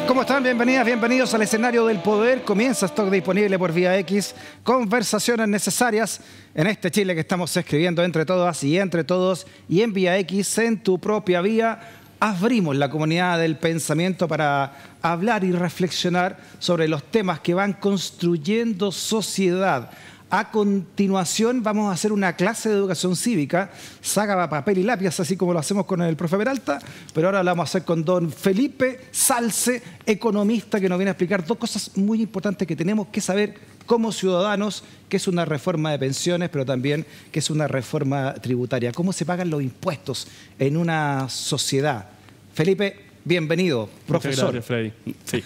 ¿Cómo están? Bienvenidas, bienvenidos al escenario del poder. Comienza Stock disponible por Vía X. Conversaciones necesarias en este Chile que estamos escribiendo entre todas y entre todos. Y en Vía X, en tu propia vía, abrimos la comunidad del pensamiento para hablar y reflexionar sobre los temas que van construyendo sociedad. A continuación vamos a hacer una clase de educación cívica, saca papel y lápiz, así como lo hacemos con el profe Peralta, pero ahora lo vamos a hacer con don Felipe Salce, economista, que nos viene a explicar dos cosas muy importantes que tenemos que saber como ciudadanos, que es una reforma de pensiones, pero también que es una reforma tributaria. ¿Cómo se pagan los impuestos en una sociedad? Felipe, bienvenido, profesor. Muchas gracias, Freddy. Sí.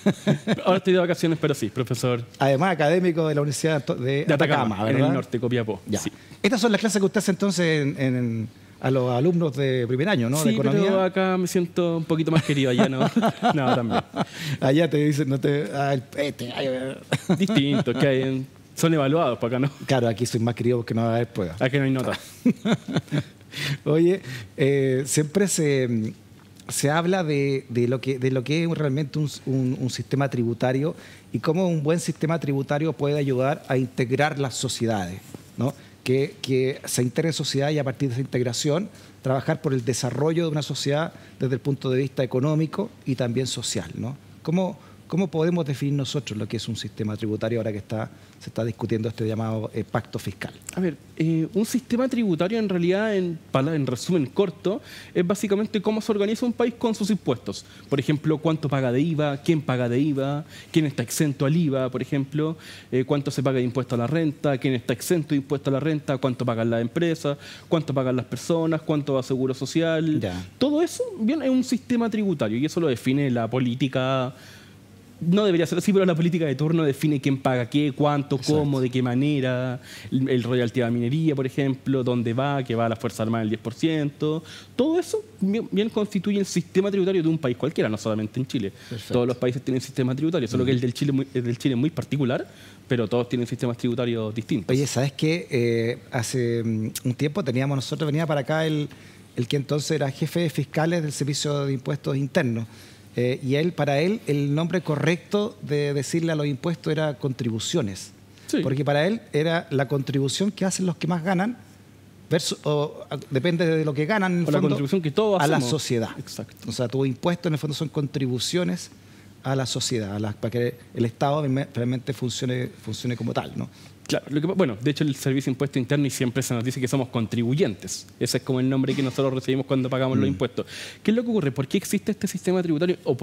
Ahora estoy de vacaciones, pero sí, profesor. Además, académico de la Universidad de Atacama, ¿verdad? En el norte, Copiapó. Ya. Sí. Estas son las clases que usted hace entonces a los alumnos de primer año, ¿no? Sí, de economía. pero acá me siento un poquito más querido, allá no. No, también. Allá te dicen, no te... Distinto, que hay, son evaluados, para acá no. Claro, aquí soy más querido porque no va a haber pruebas. Aquí no hay nota. Oye, siempre se habla de lo que es realmente un sistema tributario y cómo un buen sistema tributario puede ayudar a integrar las sociedades, ¿no? Que se integre en sociedad y a partir de esa integración trabajar por el desarrollo de una sociedad desde el punto de vista económico y también social, ¿no? ¿Cómo podemos definir nosotros lo que es un sistema tributario ahora que se está discutiendo este llamado pacto fiscal? A ver, un sistema tributario en realidad, en resumen corto, es básicamente cómo se organiza un país con sus impuestos. Por ejemplo, cuánto paga de IVA, quién paga de IVA, quién está exento al IVA, por ejemplo, cuánto se paga de impuesto a la renta, quién está exento de impuesto a la renta, cuánto pagan las empresas, cuánto pagan las personas, cuánto va seguro social. Ya. Todo eso bien, es un sistema tributario y eso lo define la política. No debería ser así, pero la política de turno define quién paga qué, cuánto, Exacto. cómo, de qué manera, el royalty a la minería, por ejemplo, dónde va, que va a la Fuerza Armada el 10%. Todo eso bien constituye el sistema tributario de un país cualquiera, no solamente en Chile. Perfecto. Todos los países tienen sistemas tributarios, solo que el del Chile es muy particular, pero todos tienen sistemas tributarios distintos. Oye, ¿sabes qué? Hace un tiempo venía para acá el que entonces era jefe de fiscales del Servicio de Impuestos Internos. Y para él, el nombre correcto de decirle a los impuestos era contribuciones. Sí. Porque para él era la contribución que hacen los que más ganan, depende de lo que ganan, en el O la fondo, contribución que todos a la hacemos. sociedad. Exacto. O sea, tus impuestos en el fondo son contribuciones a la sociedad, para que el Estado realmente funcione como tal, ¿no? Claro, bueno, de hecho el Servicio de Impuesto Interno y siempre se nos dice que somos contribuyentes. Ese es como el nombre que nosotros recibimos cuando pagamos los impuestos. ¿Qué es lo que ocurre? ¿Por qué existe este sistema tributario? O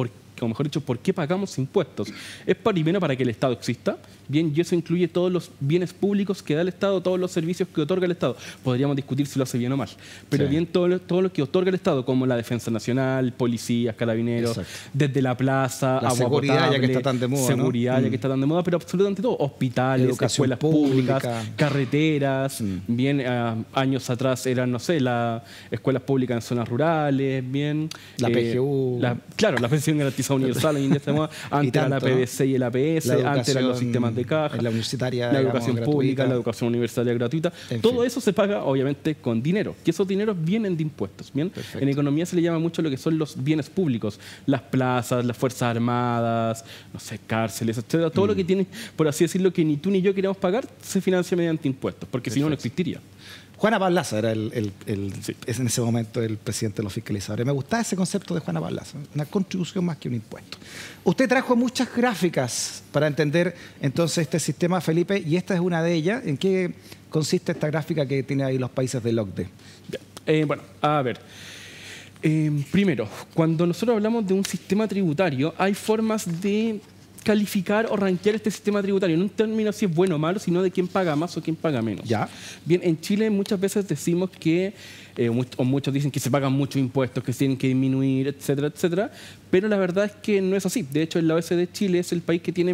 mejor dicho, ¿por qué pagamos impuestos? Es primero para que el Estado exista, bien, y eso incluye todos los bienes públicos que da el Estado, todos los servicios que otorga el Estado. Podríamos discutir si lo hace bien o mal, pero sí. bien todo lo que otorga el Estado, como la Defensa Nacional, policías, carabineros, Exacto. desde la plaza, La agua seguridad, potable, ya que está tan de moda, seguridad, ¿no? ya que está tan de moda, pero absolutamente todo, hospitales, Educación escuelas públicas, pública. carreteras, bien, años atrás eran, no sé, las escuelas públicas en zonas rurales, bien. La PGU. Claro, la pensión garantizada universal, hoy en día estamos, antes era la PBC y el APS, antes eran los sistemas de caja, la universitaria, la educación digamos, pública, gratuita. la educación universitaria gratuita. En Todo fin. eso se paga, obviamente, con dinero, que esos dineros vienen de impuestos, bien. Perfecto. En economía se le llama mucho lo que son los bienes públicos, las plazas, las fuerzas armadas, no sé, cárceles, etcétera. Todo lo que tiene, por así decirlo, que ni tú ni yo queremos pagar, se financia mediante impuestos, porque si no, no existiría. Juana Pablaza era Sí. es en ese momento el presidente de los fiscalizadores. Me gustaba ese concepto de Juana Pablaza, una contribución más que un impuesto. Usted trajo muchas gráficas para entender entonces este sistema, Felipe, y esta es una de ellas. ¿En qué consiste esta gráfica que tiene ahí los países del OCDE? Bueno, a ver. Primero, cuando nosotros hablamos de un sistema tributario, hay formas de calificar o rankear este sistema tributario, no en términos si es bueno o malo, sino de quién paga más o quién paga menos. Ya. Bien, en Chile muchas veces decimos que, o muchos dicen que se pagan muchos impuestos, que se tienen que disminuir, etcétera, etcétera, pero la verdad es que no es así. De hecho, la OECD Chile es el país que tiene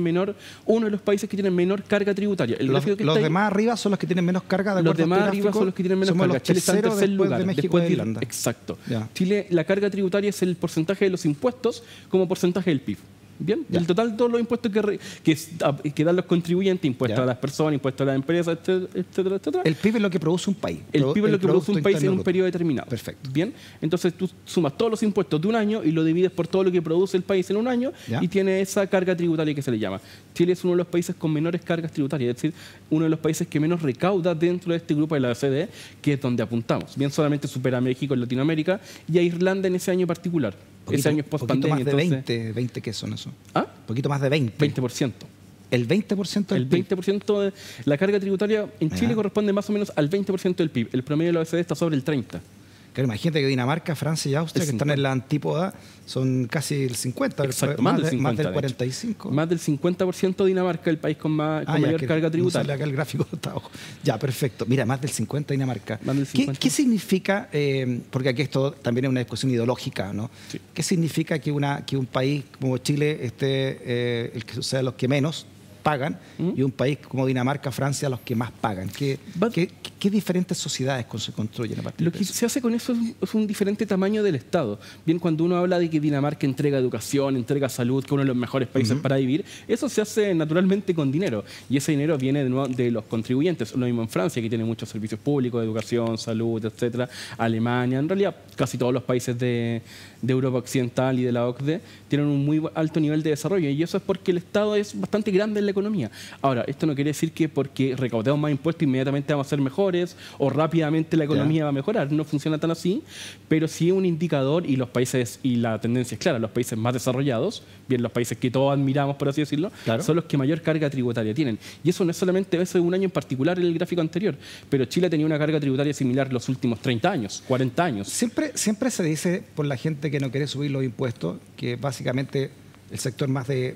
uno de los países que tiene menor carga tributaria. Los demás arriba son los que tienen menos carga, de acuerdo. Los demás arriba son los que tienen menos carga. Chile está en tercer lugar, de México después y de Irlanda. Exacto. Ya. Chile, la carga tributaria es el porcentaje de los impuestos como porcentaje del PIB. Bien, Ya. el total de todos los impuestos que dan los contribuyentes, impuestos Ya. a las personas, impuestos a las empresas, etcétera, etcétera. El PIB es lo que produce un país. El PIB es lo que produce un país en un Bruto. periodo determinado. Perfecto. Bien, entonces tú sumas todos los impuestos de un año y lo divides por todo lo que produce el país en un año Ya. y tiene esa carga tributaria que se le llama. Chile es uno de los países con menores cargas tributarias, es decir, uno de los países que menos recauda dentro de este grupo de la OCDE, que es donde apuntamos. Bien, solamente supera a México en Latinoamérica y a Irlanda en ese año particular. Ese año es Poquito post-pandemia. más de entonces, 20, ¿qué son eso? ¿Ah? Poquito más de 20. 20%. El 20% del El PIB. 20% de la carga tributaria en Chile Ya. corresponde más o menos al 20% del PIB. El promedio de la OECD está sobre el 30%. Claro, imagínate que Dinamarca, Francia y Austria, El que están en la antípoda, son casi el 50, Exacto, más, más del de- 50, más del de hecho. 45. Más del 50% de Dinamarca, el país con Ya, mayor que carga no tributaria. sale acá el gráfico está abajo. Ya, perfecto. Mira, más del 50 Dinamarca. Más del 50. ¿Qué significa, porque aquí esto también es una discusión ideológica, ¿no? Sí. ¿Qué significa que un país como Chile esté, el que sea los que menos pagan y un país como Dinamarca, Francia, los que más pagan? Va- ¿Qué diferentes sociedades se construyen a partir Lo de que eso? se hace con eso es un diferente tamaño del Estado. Bien, cuando uno habla de que Dinamarca entrega educación, entrega salud, que es uno de los mejores países para vivir, eso se hace naturalmente con dinero. Y ese dinero viene de nuevo de los contribuyentes. Lo mismo en Francia, que tiene muchos servicios públicos, educación, salud, etcétera. Alemania, en realidad casi todos los países de Europa Occidental y de la OCDE tienen un muy alto nivel de desarrollo. Y eso es porque el Estado es bastante grande en la economía. Ahora, esto no quiere decir que porque recaudemos más impuestos inmediatamente vamos a ser mejores o rápidamente la economía va a mejorar. No funciona tan así, pero sí es un indicador y los países, y la tendencia es clara, los países más desarrollados, bien los países que todos admiramos, por así decirlo, Claro. son los que mayor carga tributaria tienen. Y eso no es solamente eso de un año en particular en el gráfico anterior, pero Chile ha tenido una carga tributaria similar los últimos 30 años, 40 años. Siempre se dice por la gente que no quiere subir los impuestos, que básicamente el sector más de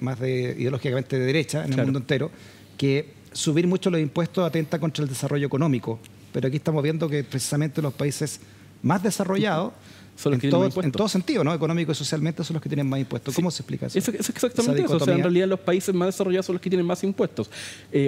ideológicamente de derecha en el Claro. mundo entero, que subir mucho los impuestos atenta contra el desarrollo económico. Pero aquí estamos viendo que precisamente los países más desarrollados, Son los en que tienen todo, más impuestos. en todo sentido, ¿no? Económico y socialmente, son los que tienen más impuestos. ¿Cómo se explica eso? Es exactamente Esa eso. O sea, en dicotomía. realidad los países más desarrollados son los que tienen más impuestos.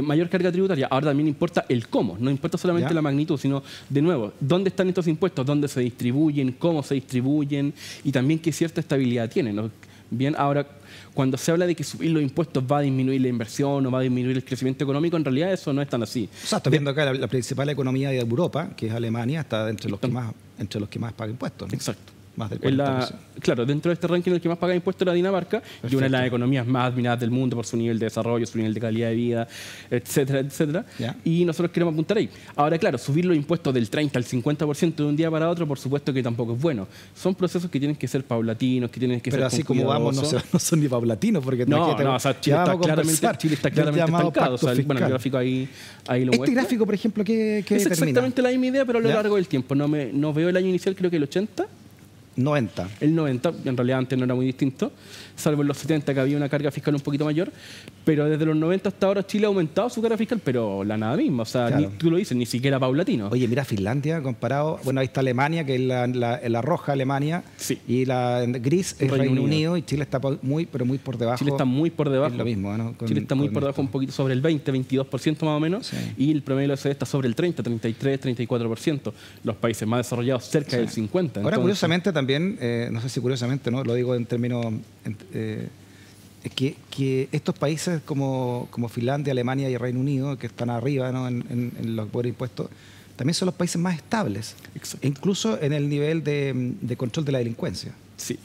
Mayor carga tributaria. Ahora también importa el cómo. No importa solamente Ya. la magnitud, sino, de nuevo, dónde están estos impuestos, dónde se distribuyen, cómo se distribuyen y también qué cierta estabilidad tienen, ¿no? Bien, ahora, cuando se habla de que subir los impuestos va a disminuir la inversión o va a disminuir el crecimiento económico, en realidad eso no es tan así. O sea, estoy viendo acá la principal economía de Europa, que es Alemania, está entre los que más pagan impuestos, ¿no? Exacto. Más del En 40%. claro, dentro de este ranking el que más paga impuestos era Dinamarca, y una de Perfecto. las economías más admiradas del mundo por su nivel de desarrollo, su nivel de calidad de vida, etcétera, etcétera. Ya. Y nosotros queremos apuntar ahí. Ahora, claro, subir los impuestos del 30 al 50% de un día para otro, por supuesto que tampoco es bueno. Son procesos que tienen que ser paulatinos, que tienen que Pero ser así con como vamos, cuidadoso. no son ni paulatinos, porque No, imagínate, no, o sea, ya vamos a Chile está conversar claramente del llamado estancado. O sea, pacto bueno, el fiscal. gráfico ahí lo Este muestra. gráfico, por ejemplo, ¿qué Es determina? exactamente la misma idea, pero a lo ¿Ya? largo del tiempo. No veo el año inicial, creo que el 80. 90. El 90, en realidad antes no era muy distinto, salvo en los 70 que había una carga fiscal un poquito mayor, pero desde los 90 hasta ahora Chile ha aumentado su carga fiscal, pero la nada misma, o sea, Claro. tú lo dices, ni siquiera paulatino. Oye, mira Finlandia comparado, bueno, ahí está Alemania, que es la roja Alemania, Sí. y la gris es Reino Reino Unido. Unido, y Chile está pero muy por debajo. Chile está muy por debajo. Es lo mismo, ¿no? Chile está muy con por debajo, esto. un poquito sobre el 22% más o menos, Sí. y el promedio de la OCDE está sobre el 33, 34%. Los países más desarrollados cerca del 50%. Ahora, Entonces, curiosamente también, no sé si curiosamente, ¿no? Lo digo en términos... es que estos países como Finlandia, Alemania y Reino Unido, que están arriba, ¿no? en los poderes impuestos, también son los países más estables, Exacto. incluso en el nivel de control de la delincuencia. Sí.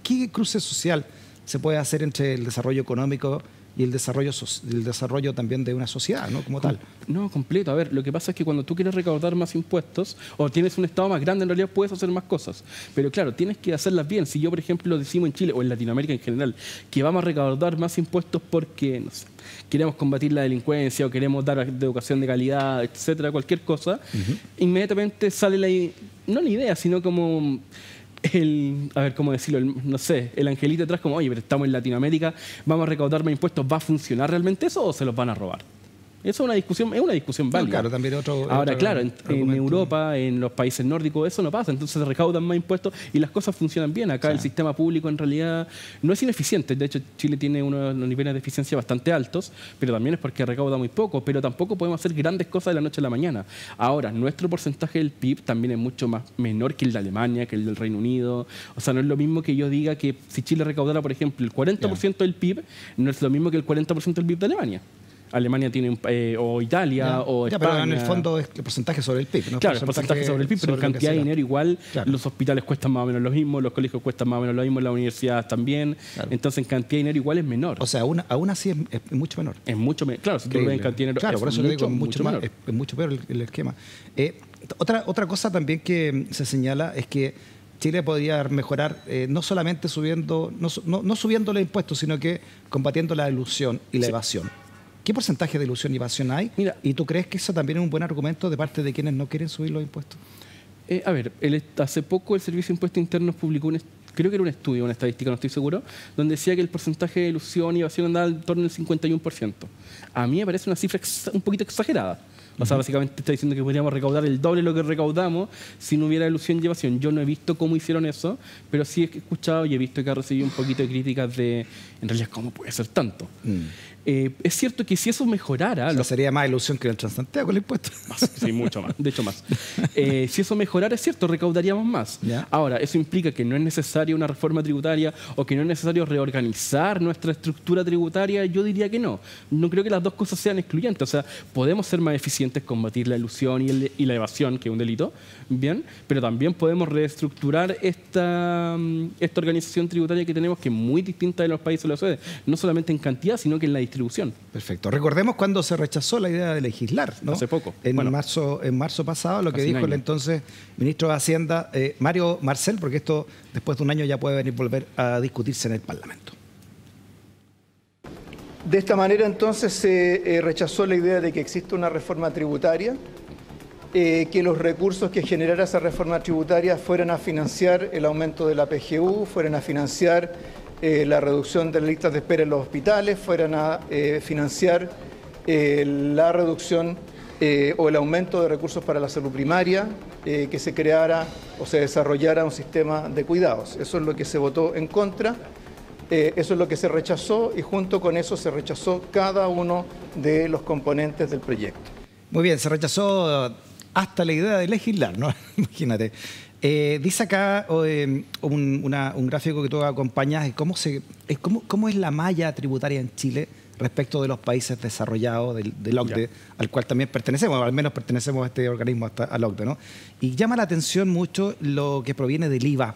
¿Qué cruce social se puede hacer entre el desarrollo económico y el desarrollo también de una sociedad, ¿no? Como tal? No, completo. A ver, lo que pasa es que cuando tú quieres recaudar más impuestos o tienes un Estado más grande, en realidad puedes hacer más cosas. Pero claro, tienes que hacerlas bien. Si yo, por ejemplo, decimos en Chile o en Latinoamérica en general que vamos a recaudar más impuestos porque, no sé, queremos combatir la delincuencia o queremos dar educación de calidad, etcétera, cualquier cosa, inmediatamente sale no la idea, sino como... a ver, ¿cómo decirlo? No sé, el angelito detrás como, oye, pero estamos en Latinoamérica, vamos a recaudar más impuestos, ¿va a funcionar realmente eso o se los van a robar? Eso es una discusión válida. Claro, también Ahora, claro, en Europa, en los países nórdicos, eso no pasa. Entonces se recaudan más impuestos y las cosas funcionan bien. Acá el sistema público en realidad no es ineficiente. De hecho, Chile tiene unos niveles de eficiencia bastante altos, pero también es porque recauda muy poco. Pero tampoco podemos hacer grandes cosas de la noche a la mañana. Ahora, nuestro porcentaje del PIB también es mucho más menor que el de Alemania, que el del Reino Unido. O sea, no es lo mismo que yo diga que si Chile recaudara, por ejemplo, el 40% del PIB, no es lo mismo que el 40% del PIB de Alemania. Alemania tiene, o Italia, o España. Pero en el fondo es el porcentaje sobre el PIB, ¿no? Claro, el porcentaje sobre el PIB, pero en cantidad de dinero igual, los hospitales cuestan más o menos lo mismo, los colegios cuestan más o menos lo mismo, las universidades también. Entonces, en cantidad de dinero igual es menor. O sea, aún así es mucho menor. Es mucho menor. Claro, si tú lo ves en cantidad de dinero, claro, por eso le digo, mucho menor. Es mucho peor el esquema. Otra cosa también que se señala es que Chile podría mejorar no solamente subiendo, no subiendo los impuestos, sino que combatiendo la elusión y la evasión. ¿Qué porcentaje de ilusión y evasión hay? Mira, ¿Y tú crees que eso también es un buen argumento de parte de quienes no quieren subir los impuestos? A ver, hace poco el Servicio de Impuestos Internos publicó creo que era un estudio, una estadística, no estoy seguro, donde decía que el porcentaje de ilusión y evasión andaba en torno al 51%. A mí me parece una cifra un poquito exagerada. O sea, básicamente está diciendo que podríamos recaudar el doble de lo que recaudamos si no hubiera ilusión y evasión. Yo no he visto cómo hicieron eso, pero sí he escuchado y he visto que ha recibido un poquito de críticas de, en realidad, ¿cómo puede ser tanto? Es cierto que si eso mejorara... O sea, sería más ilusión que el Transantiago el impuesto. Sí, mucho más, de hecho más. Si eso mejorara, es cierto, recaudaríamos más. ¿Ya? Ahora, eso implica que no es necesaria una reforma tributaria o que no es necesario reorganizar nuestra estructura tributaria. Yo diría que no. No creo que las dos cosas sean excluyentes. O sea, podemos ser más eficientes, combatir la ilusión y la evasión, que es un delito, bien, pero también podemos reestructurar esta organización tributaria que tenemos, que es muy distinta de los países de la OCDE, no solamente en cantidad, sino que en la distribución. Perfecto. Recordemos cuando se rechazó la idea de legislar, ¿no? Hace poco. En marzo pasado, lo que dijo el entonces ministro de Hacienda, Mario Marcel, porque esto después de un año ya puede volver a discutirse en el Parlamento. De esta manera, entonces, se rechazó la idea de que existe una reforma tributaria, que los recursos que generara esa reforma tributaria fueran a financiar el aumento de la PGU, fueran a financiar la reducción de las listas de espera en los hospitales, fueran a financiar la reducción o el aumento de recursos para la salud primaria, que se creara o se desarrollara un sistema de cuidados. Eso es lo que se votó en contra. Eso es lo que se rechazó y junto con eso se rechazó cada uno de los componentes del proyecto. Muy bien, se rechazó hasta la idea de legislar, ¿no? Imagínate. Dice acá un gráfico que tú acompañas, cómo es la malla tributaria en Chile respecto de los países desarrollados del OCDE, al cual también pertenecemos, al menos pertenecemos a este organismo, al OCDE, ¿no? Y llama la atención mucho lo que proviene del IVA.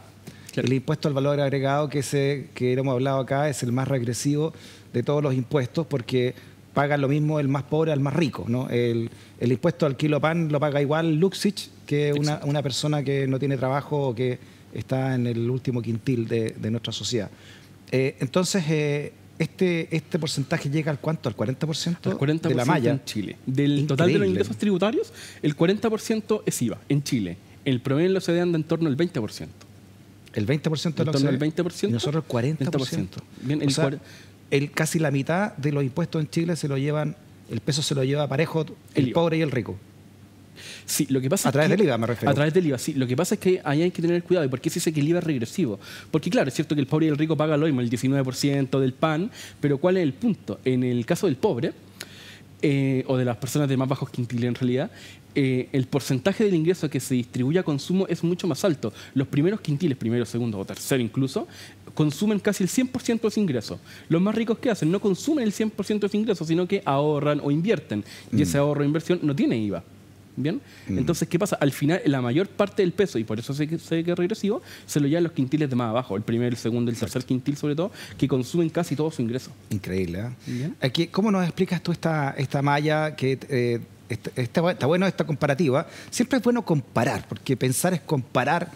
Claro. El impuesto al valor agregado, que hemos hablado acá, es el más regresivo de todos los impuestos porque paga lo mismo el más pobre al más rico, ¿no? El impuesto al kilo pan lo paga igual Luxich que una persona que no tiene trabajo o que está en el último quintil de nuestra sociedad. Entonces, este porcentaje llega al ¿cuánto? ¿Al 40%? Al 40% de la malla. en Chile. Del total de los ingresos tributarios, el 40% es IVA en Chile. El promedio en la OCDE anda en torno al 20%. El 20% de la OCDE. El 20%. Y nosotros el 40%. Bien, casi la mitad de los impuestos en Chile el peso se lo lleva parejo el pobre y el rico. Sí, lo que pasa a través del IVA me refiero. A través del IVA, sí. Lo que pasa es que ahí hay que tener cuidado. ¿Y por qué se dice que el IVA es regresivo? Porque claro, es cierto que el pobre y el rico pagan lo mismo, el 19% del pan, pero ¿cuál es el punto? En el caso del pobre, o de las personas de más bajos quintiles en realidad, el porcentaje del ingreso que se distribuye a consumo es mucho más alto. Los primeros quintiles, primero, segundo o tercero incluso, consumen casi el 100% de sus ingresos. Los más ricos, ¿qué hacen? No consumen el 100% de sus ingresos, sino que ahorran o invierten. Y ese ahorro o inversión no tiene IVA. ¿Bien? Entonces, ¿qué pasa? Al final, la mayor parte del peso, y por eso sé que es regresivo, se lo llevan los quintiles de más abajo, el primer, el segundo, el tercer quintil sobre todo, que consumen casi todo su ingreso. Increíble, ¿eh? ¿Cómo nos explicas tú esta malla que... Está bueno esta comparativa? Siempre es bueno comparar, porque pensar es comparar,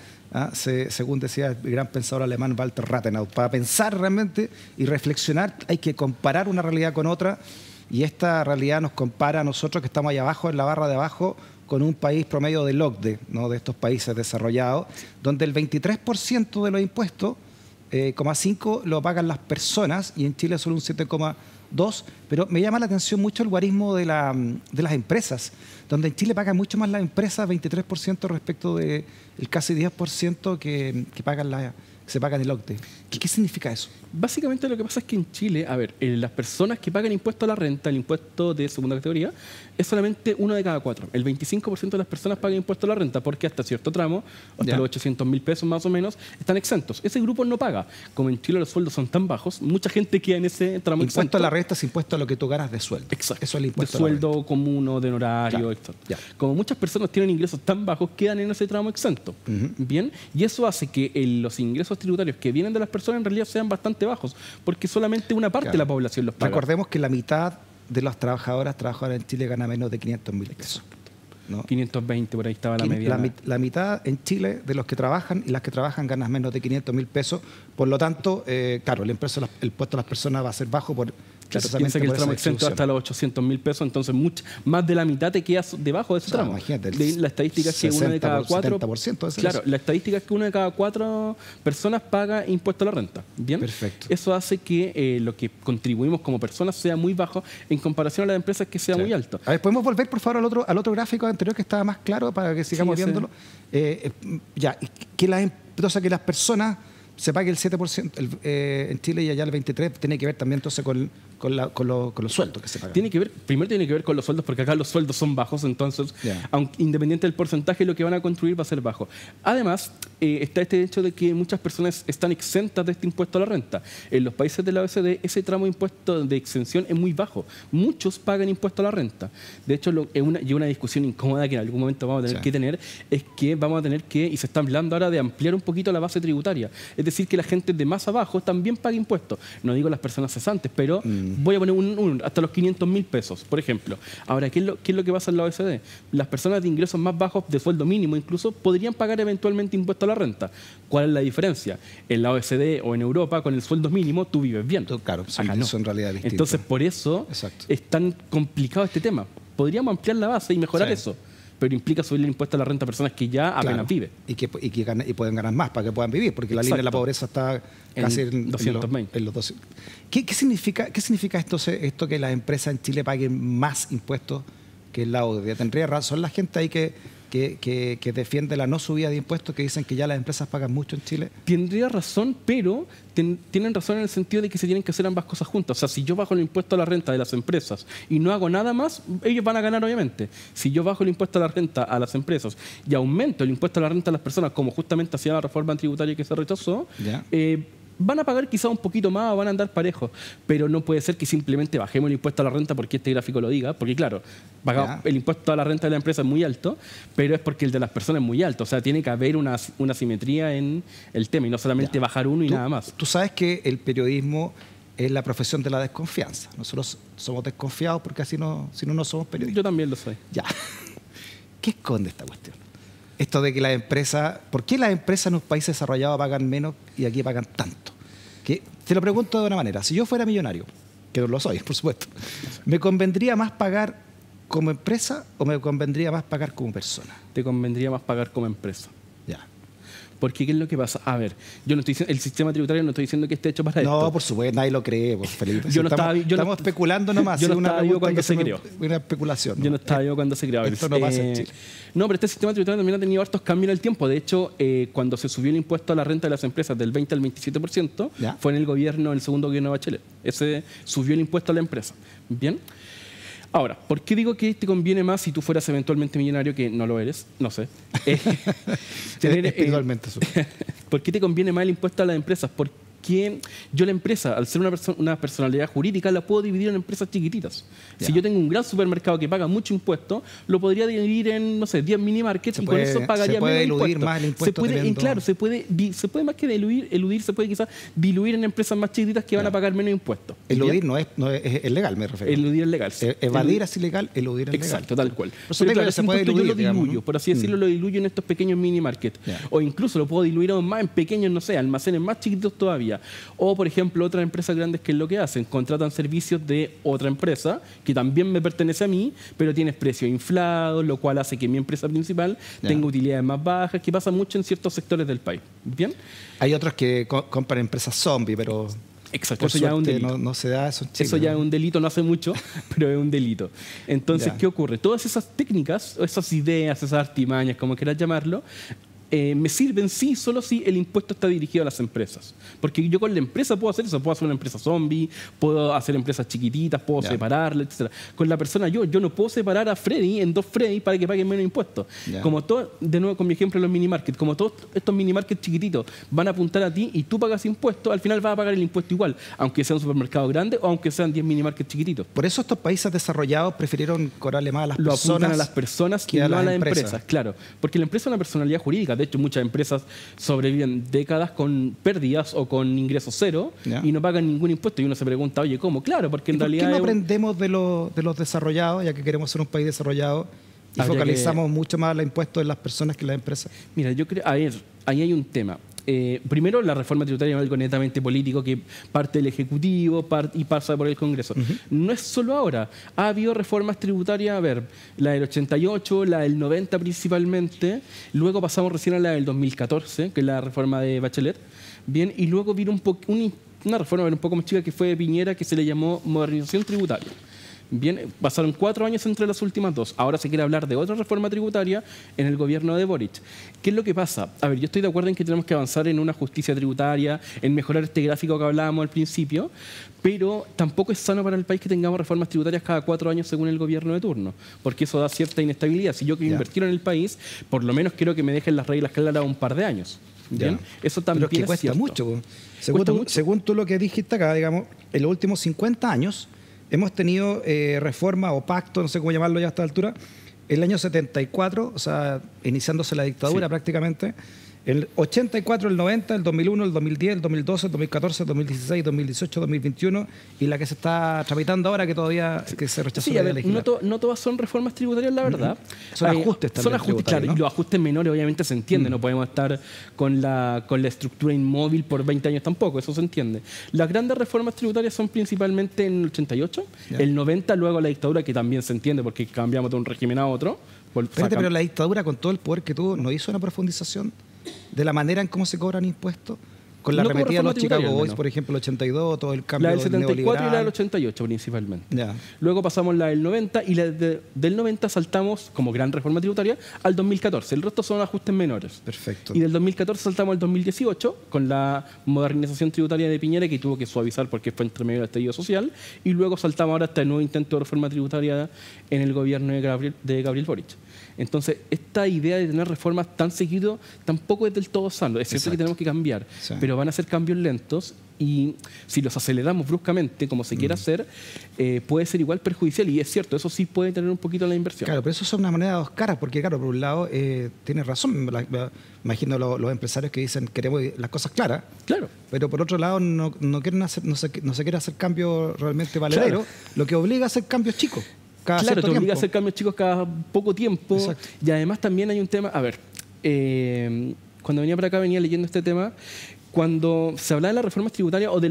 según decía el gran pensador alemán Walter Rathenau. Para pensar realmente y reflexionar hay que comparar una realidad con otra, y esta realidad nos compara a nosotros que estamos allá abajo, en la barra de abajo, con un país promedio del OCDE, ¿no? De estos países desarrollados, donde el 23% de los impuestos 7,5 lo pagan las personas y en Chile solo un 7,2, pero me llama la atención mucho el guarismo de las empresas, donde en Chile pagan mucho más las empresas, 23% respecto del casi 10% que se pagan el OCDE. ¿Qué significa eso? Básicamente lo que pasa es que en Chile, a ver, las personas que pagan impuesto a la renta, el impuesto de segunda categoría, es solamente uno de cada 4. El 25% de las personas pagan impuesto a la renta porque hasta cierto tramo, hasta los 800.000 pesos más o menos, están exentos. Ese grupo no paga. Como en Chile los sueldos son tan bajos, mucha gente queda en ese tramo exento. Impuesto a la renta es impuesto a lo que tú ganas de sueldo. Exacto. Eso es el impuesto de sueldo común o de honorario, etc. Como muchas personas tienen ingresos tan bajos, quedan en ese tramo exento. Bien, y eso hace que los ingresos tributarios que vienen de las personas en realidad sean bastante bajos, porque solamente una parte de la población los paga. Recordemos que la mitad de las trabajadoras en Chile gana menos de 500.000 pesos, ¿no? 520, por ahí estaba la media. La mitad en Chile de los que trabajan y las que trabajan ganan menos de 500.000 pesos. Por lo tanto, claro, el impuesto a las personas va a ser bajo por... Piensa que el tramo exento hasta los 800.000 pesos, entonces más de la mitad te quedas debajo de ese tramo. Imagínate, la estadística es que uno de cada 4... 70% claro, la estadística es que uno de cada 4 personas paga impuesto a la renta. ¿Bien? Perfecto. Eso hace que lo que contribuimos como personas sea muy bajo en comparación a las empresas que sea muy alto. A ver, ¿podemos volver, por favor, al otro gráfico anterior que estaba más claro para que sigamos viéndolo? Que las personas se pague el 7% en Chile y allá el 23% tiene que ver también entonces con los sueldos que se pagan. Primero tiene que ver con los sueldos, porque acá los sueldos son bajos, entonces, aunque independiente del porcentaje, lo que van a contribuir va a ser bajo. Además, está este hecho de que muchas personas están exentas de este impuesto a la renta. En los países de la OECD, ese tramo de impuesto de exención es muy bajo. Muchos pagan impuesto a la renta. De hecho, una discusión incómoda que en algún momento vamos a tener que tener, es que vamos a tener que, y se está hablando ahora de ampliar un poquito la base tributaria. Es decir, que la gente de más abajo también pague impuestos. No digo las personas cesantes, pero voy a poner hasta los 500.000 pesos, por ejemplo. Ahora, ¿qué es lo que pasa en la OECD? Las personas de ingresos más bajos, de sueldo mínimo incluso, podrían pagar eventualmente impuesto a la renta. ¿Cuál es la diferencia? En la OECD o en Europa, con el sueldo mínimo, tú vives bien. Claro, acá no. Son realidades distintas. Entonces, por eso es tan complicado este tema. Podríamos ampliar la base y mejorar eso, pero implica subir el impuesto a la renta a personas que ya apenas viven. Y pueden ganar más para que puedan vivir, porque la línea de la pobreza está casi en 220. En los 200. ¿Qué significa esto que las empresas en Chile paguen más impuestos que en la OCDE? ¿Tendría razón la gente ahí que defiende la no subida de impuestos, que dicen que ya las empresas pagan mucho en Chile? Tendría razón, pero tienen razón en el sentido de que se tienen que hacer ambas cosas juntas. O sea, si yo bajo el impuesto a la renta de las empresas y no hago nada más, ellos van a ganar, obviamente. Si yo bajo el impuesto a la renta a las empresas y aumento el impuesto a la renta a las personas, como justamente hacía la reforma tributaria que se rechazó, van a pagar quizá un poquito más o van a andar parejos, pero no puede ser que simplemente bajemos el impuesto a la renta porque este gráfico lo diga, porque claro, el impuesto a la renta de la empresa es muy alto, pero es porque el de las personas es muy alto. O sea, tiene que haber una simetría en el tema y no solamente bajar uno y nada más. Tú sabes que el periodismo es la profesión de la desconfianza. Nosotros somos desconfiados porque si no somos periodistas. Yo también lo soy. ¿Qué esconde esta cuestión? Esto de que las empresas... ¿Por qué las empresas en un país desarrollado pagan menos y aquí pagan tanto? Te lo pregunto de una manera. Si yo fuera millonario, que no lo soy, por supuesto, ¿me convendría más pagar como empresa o me convendría más pagar como persona? Te convendría más pagar como empresa. Ya. Porque ¿qué es lo que pasa? A ver, yo no estoy diciendo, el sistema tributario no estoy diciendo que esté hecho para esto. No, por supuesto, nadie lo cree, Felipe. Estamos especulando nomás. Yo no estaba vivo cuando se creó. Una especulación. Yo no estaba vivo cuando se creó. Esto no pasa en Chile. No, pero este sistema tributario también ha tenido hartos cambios en el tiempo. De hecho, cuando se subió el impuesto a la renta de las empresas del 20 al 27%, fue en el segundo gobierno de Bachelet. Ese subió el impuesto a la empresa. ¿Bien? Ahora, ¿por qué digo que te conviene más si tú fueras eventualmente millonario, que no lo eres? No sé. Espiritualmente. ¿Por qué te conviene más el impuesto a las empresas? Porque yo la empresa, al ser una personalidad jurídica, la puedo dividir en empresas chiquititas. Si yo tengo un gran supermercado que paga mucho impuesto, lo podría dividir en, no sé, 10 mini markets y con eso pagaría menos impuesto. Se puede eludir más el impuesto. Claro, se puede más que eludir, se puede quizás diluir en empresas más chiquititas que van a pagar menos impuestos. Eludir es legal, me refiero. Eludir es legal. Sí. Evadir es ilegal, eludir es legal. Exacto, tal cual. Por eso Pero digo claro, que se puede yo diluir, lo diluyo, digamos, ¿no? por así decirlo, lo diluyo en estos pequeños mini markets. Ya. O incluso lo puedo diluir aún más en pequeños, no sé, almacenes más chiquitos todavía. O, por ejemplo, otras empresas grandes que es lo que hacen, contratan servicios de otra empresa que también me pertenece a mí, pero tiene precios inflados, lo cual hace que mi empresa principal tenga utilidades más bajas, que pasa mucho en ciertos sectores del país. ¿Bien? Hay otros que compran empresas zombie, pero Exacto, por eso ya es un suerte delito. no se da eso en Chile, Eso ya ¿no? es un delito, no hace mucho, pero es un delito. Entonces, Ya. ¿qué ocurre? Todas esas técnicas, esas ideas, esas artimañas, como quieras llamarlo, me sirven sí, solo si el impuesto está dirigido a las empresas. Porque yo con la empresa puedo hacer eso, puedo hacer una empresa zombie, puedo hacer empresas chiquititas, puedo Ya. separarla, etc. Con la persona yo no puedo separar a Freddy en dos Freddy para que paguen menos impuestos. Ya. Como todo, de nuevo con mi ejemplo de los mini markets, como todos estos mini markets chiquititos van a apuntar a ti y tú pagas impuestos, al final vas a pagar el impuesto igual, aunque sea un supermercado grande o aunque sean 10 mini markets chiquititos. Por eso estos países desarrollados prefirieron cobrarle más a las Lo personas. apuntan a las personas que y a no a las las empresas. empresas, claro. Porque la empresa es una personalidad jurídica. De hecho, muchas empresas sobreviven décadas con pérdidas o con ingresos cero Ya. y no pagan ningún impuesto. Y uno se pregunta, oye, ¿cómo? Claro, porque en ¿Y por qué realidad... no es un- aprendemos de los desarrollados, ya que queremos ser un país desarrollado, y Habría focalizamos mucho más los impuestos en las personas que en las empresas? Mira, yo creo, a ver, ahí hay un tema. Primero, la reforma tributaria es algo netamente político que parte del Ejecutivo y pasa por el Congreso. No es solo ahora. Ha habido reformas tributarias, a ver, la del 88, la del 90 principalmente. Luego pasamos recién a la del 2014, que es la reforma de Bachelet. Bien, y luego vino una reforma un poco más chica que fue de Piñera, que se le llamó modernización tributaria. Bien, pasaron 4 años entre las últimas dos. Ahora se quiere hablar de otra reforma tributaria en el gobierno de Boric. ¿Qué es lo que pasa? A ver, yo estoy de acuerdo en que tenemos que avanzar en una justicia tributaria, en mejorar este gráfico que hablábamos al principio, pero tampoco es sano para el país que tengamos reformas tributarias cada 4 años según el gobierno de turno, porque eso da cierta inestabilidad. Si yo quiero Ya. invertir en el país, por lo menos quiero que me dejen las reglas claras un par de años. ¿Bien? Ya. Eso también Pero es que cuesta cierto. mucho. Po. Cuesta mucho. Según tú lo que dijiste acá, digamos, en los últimos 50 años hemos tenido reforma o pacto, no sé cómo llamarlo ya a esta altura, el año 74, o sea, iniciándose la dictadura Sí. prácticamente, el 84, el 90, el 2001, el 2010, el 2012, el 2014, el 2016, 2018, 2021 y la que se está tramitando ahora que todavía que se rechazó Sí, la a idea ver, legislativa. no todas son reformas tributarias, la verdad. Son ajustes también Son ajustes, tributarios, claro, ¿no? y los ajustes menores obviamente se entiende. No podemos estar con la estructura inmóvil por 20 años tampoco, eso se entiende. Las grandes reformas tributarias son principalmente en el 88, Ya. el 90 luego la dictadura, que también se entiende porque cambiamos de un régimen a otro. Espérate, pero la dictadura, con todo el poder que tuvo, ¿no hizo una profundización de la manera en cómo se cobran impuesos? Con la No como arremetida de los reforma tributaria, Chicago al Boys, menos. por ejemplo, el 82, todo el cambio La del 74 y la del neoliberal. 88 principalmente. Ya. Luego pasamos la del 90 y del 90 saltamos como gran reforma tributaria al 2014. El resto son ajustes menores. Perfecto. Y del 2014 saltamos al 2018 con la modernización tributaria de Piñera, que tuvo que suavizar porque fue entre medio del estallido social. Y luego saltamos ahora a este nuevo intento de reforma tributaria en el gobierno de Gabriel Boric. Entonces, esta idea de tener reformas tan seguido tampoco es del todo sano. Es cierto que Exacto. tenemos que cambiar, Sí. pero van a ser cambios lentos y si los aceleramos bruscamente, como se quiera hacer, puede ser igual perjudicial. Y es cierto, eso sí puede tener un poquito la inversión. Claro, pero eso es una moneda de dos caras, porque claro, por un lado, tienes razón, imagino los empresarios que dicen queremos las cosas claras, Claro. pero por otro lado no quieren hacer, no se quiere hacer cambios realmente valederos, Claro. lo que obliga a hacer cambios chicos. Cada Claro, cierto te obliga tiempo. a hacer cambios chicos cada poco tiempo. Exacto. Y además también hay un tema, a ver, cuando venía para acá venía leyendo este tema, cuando se hablaba de las reformas tributarias o de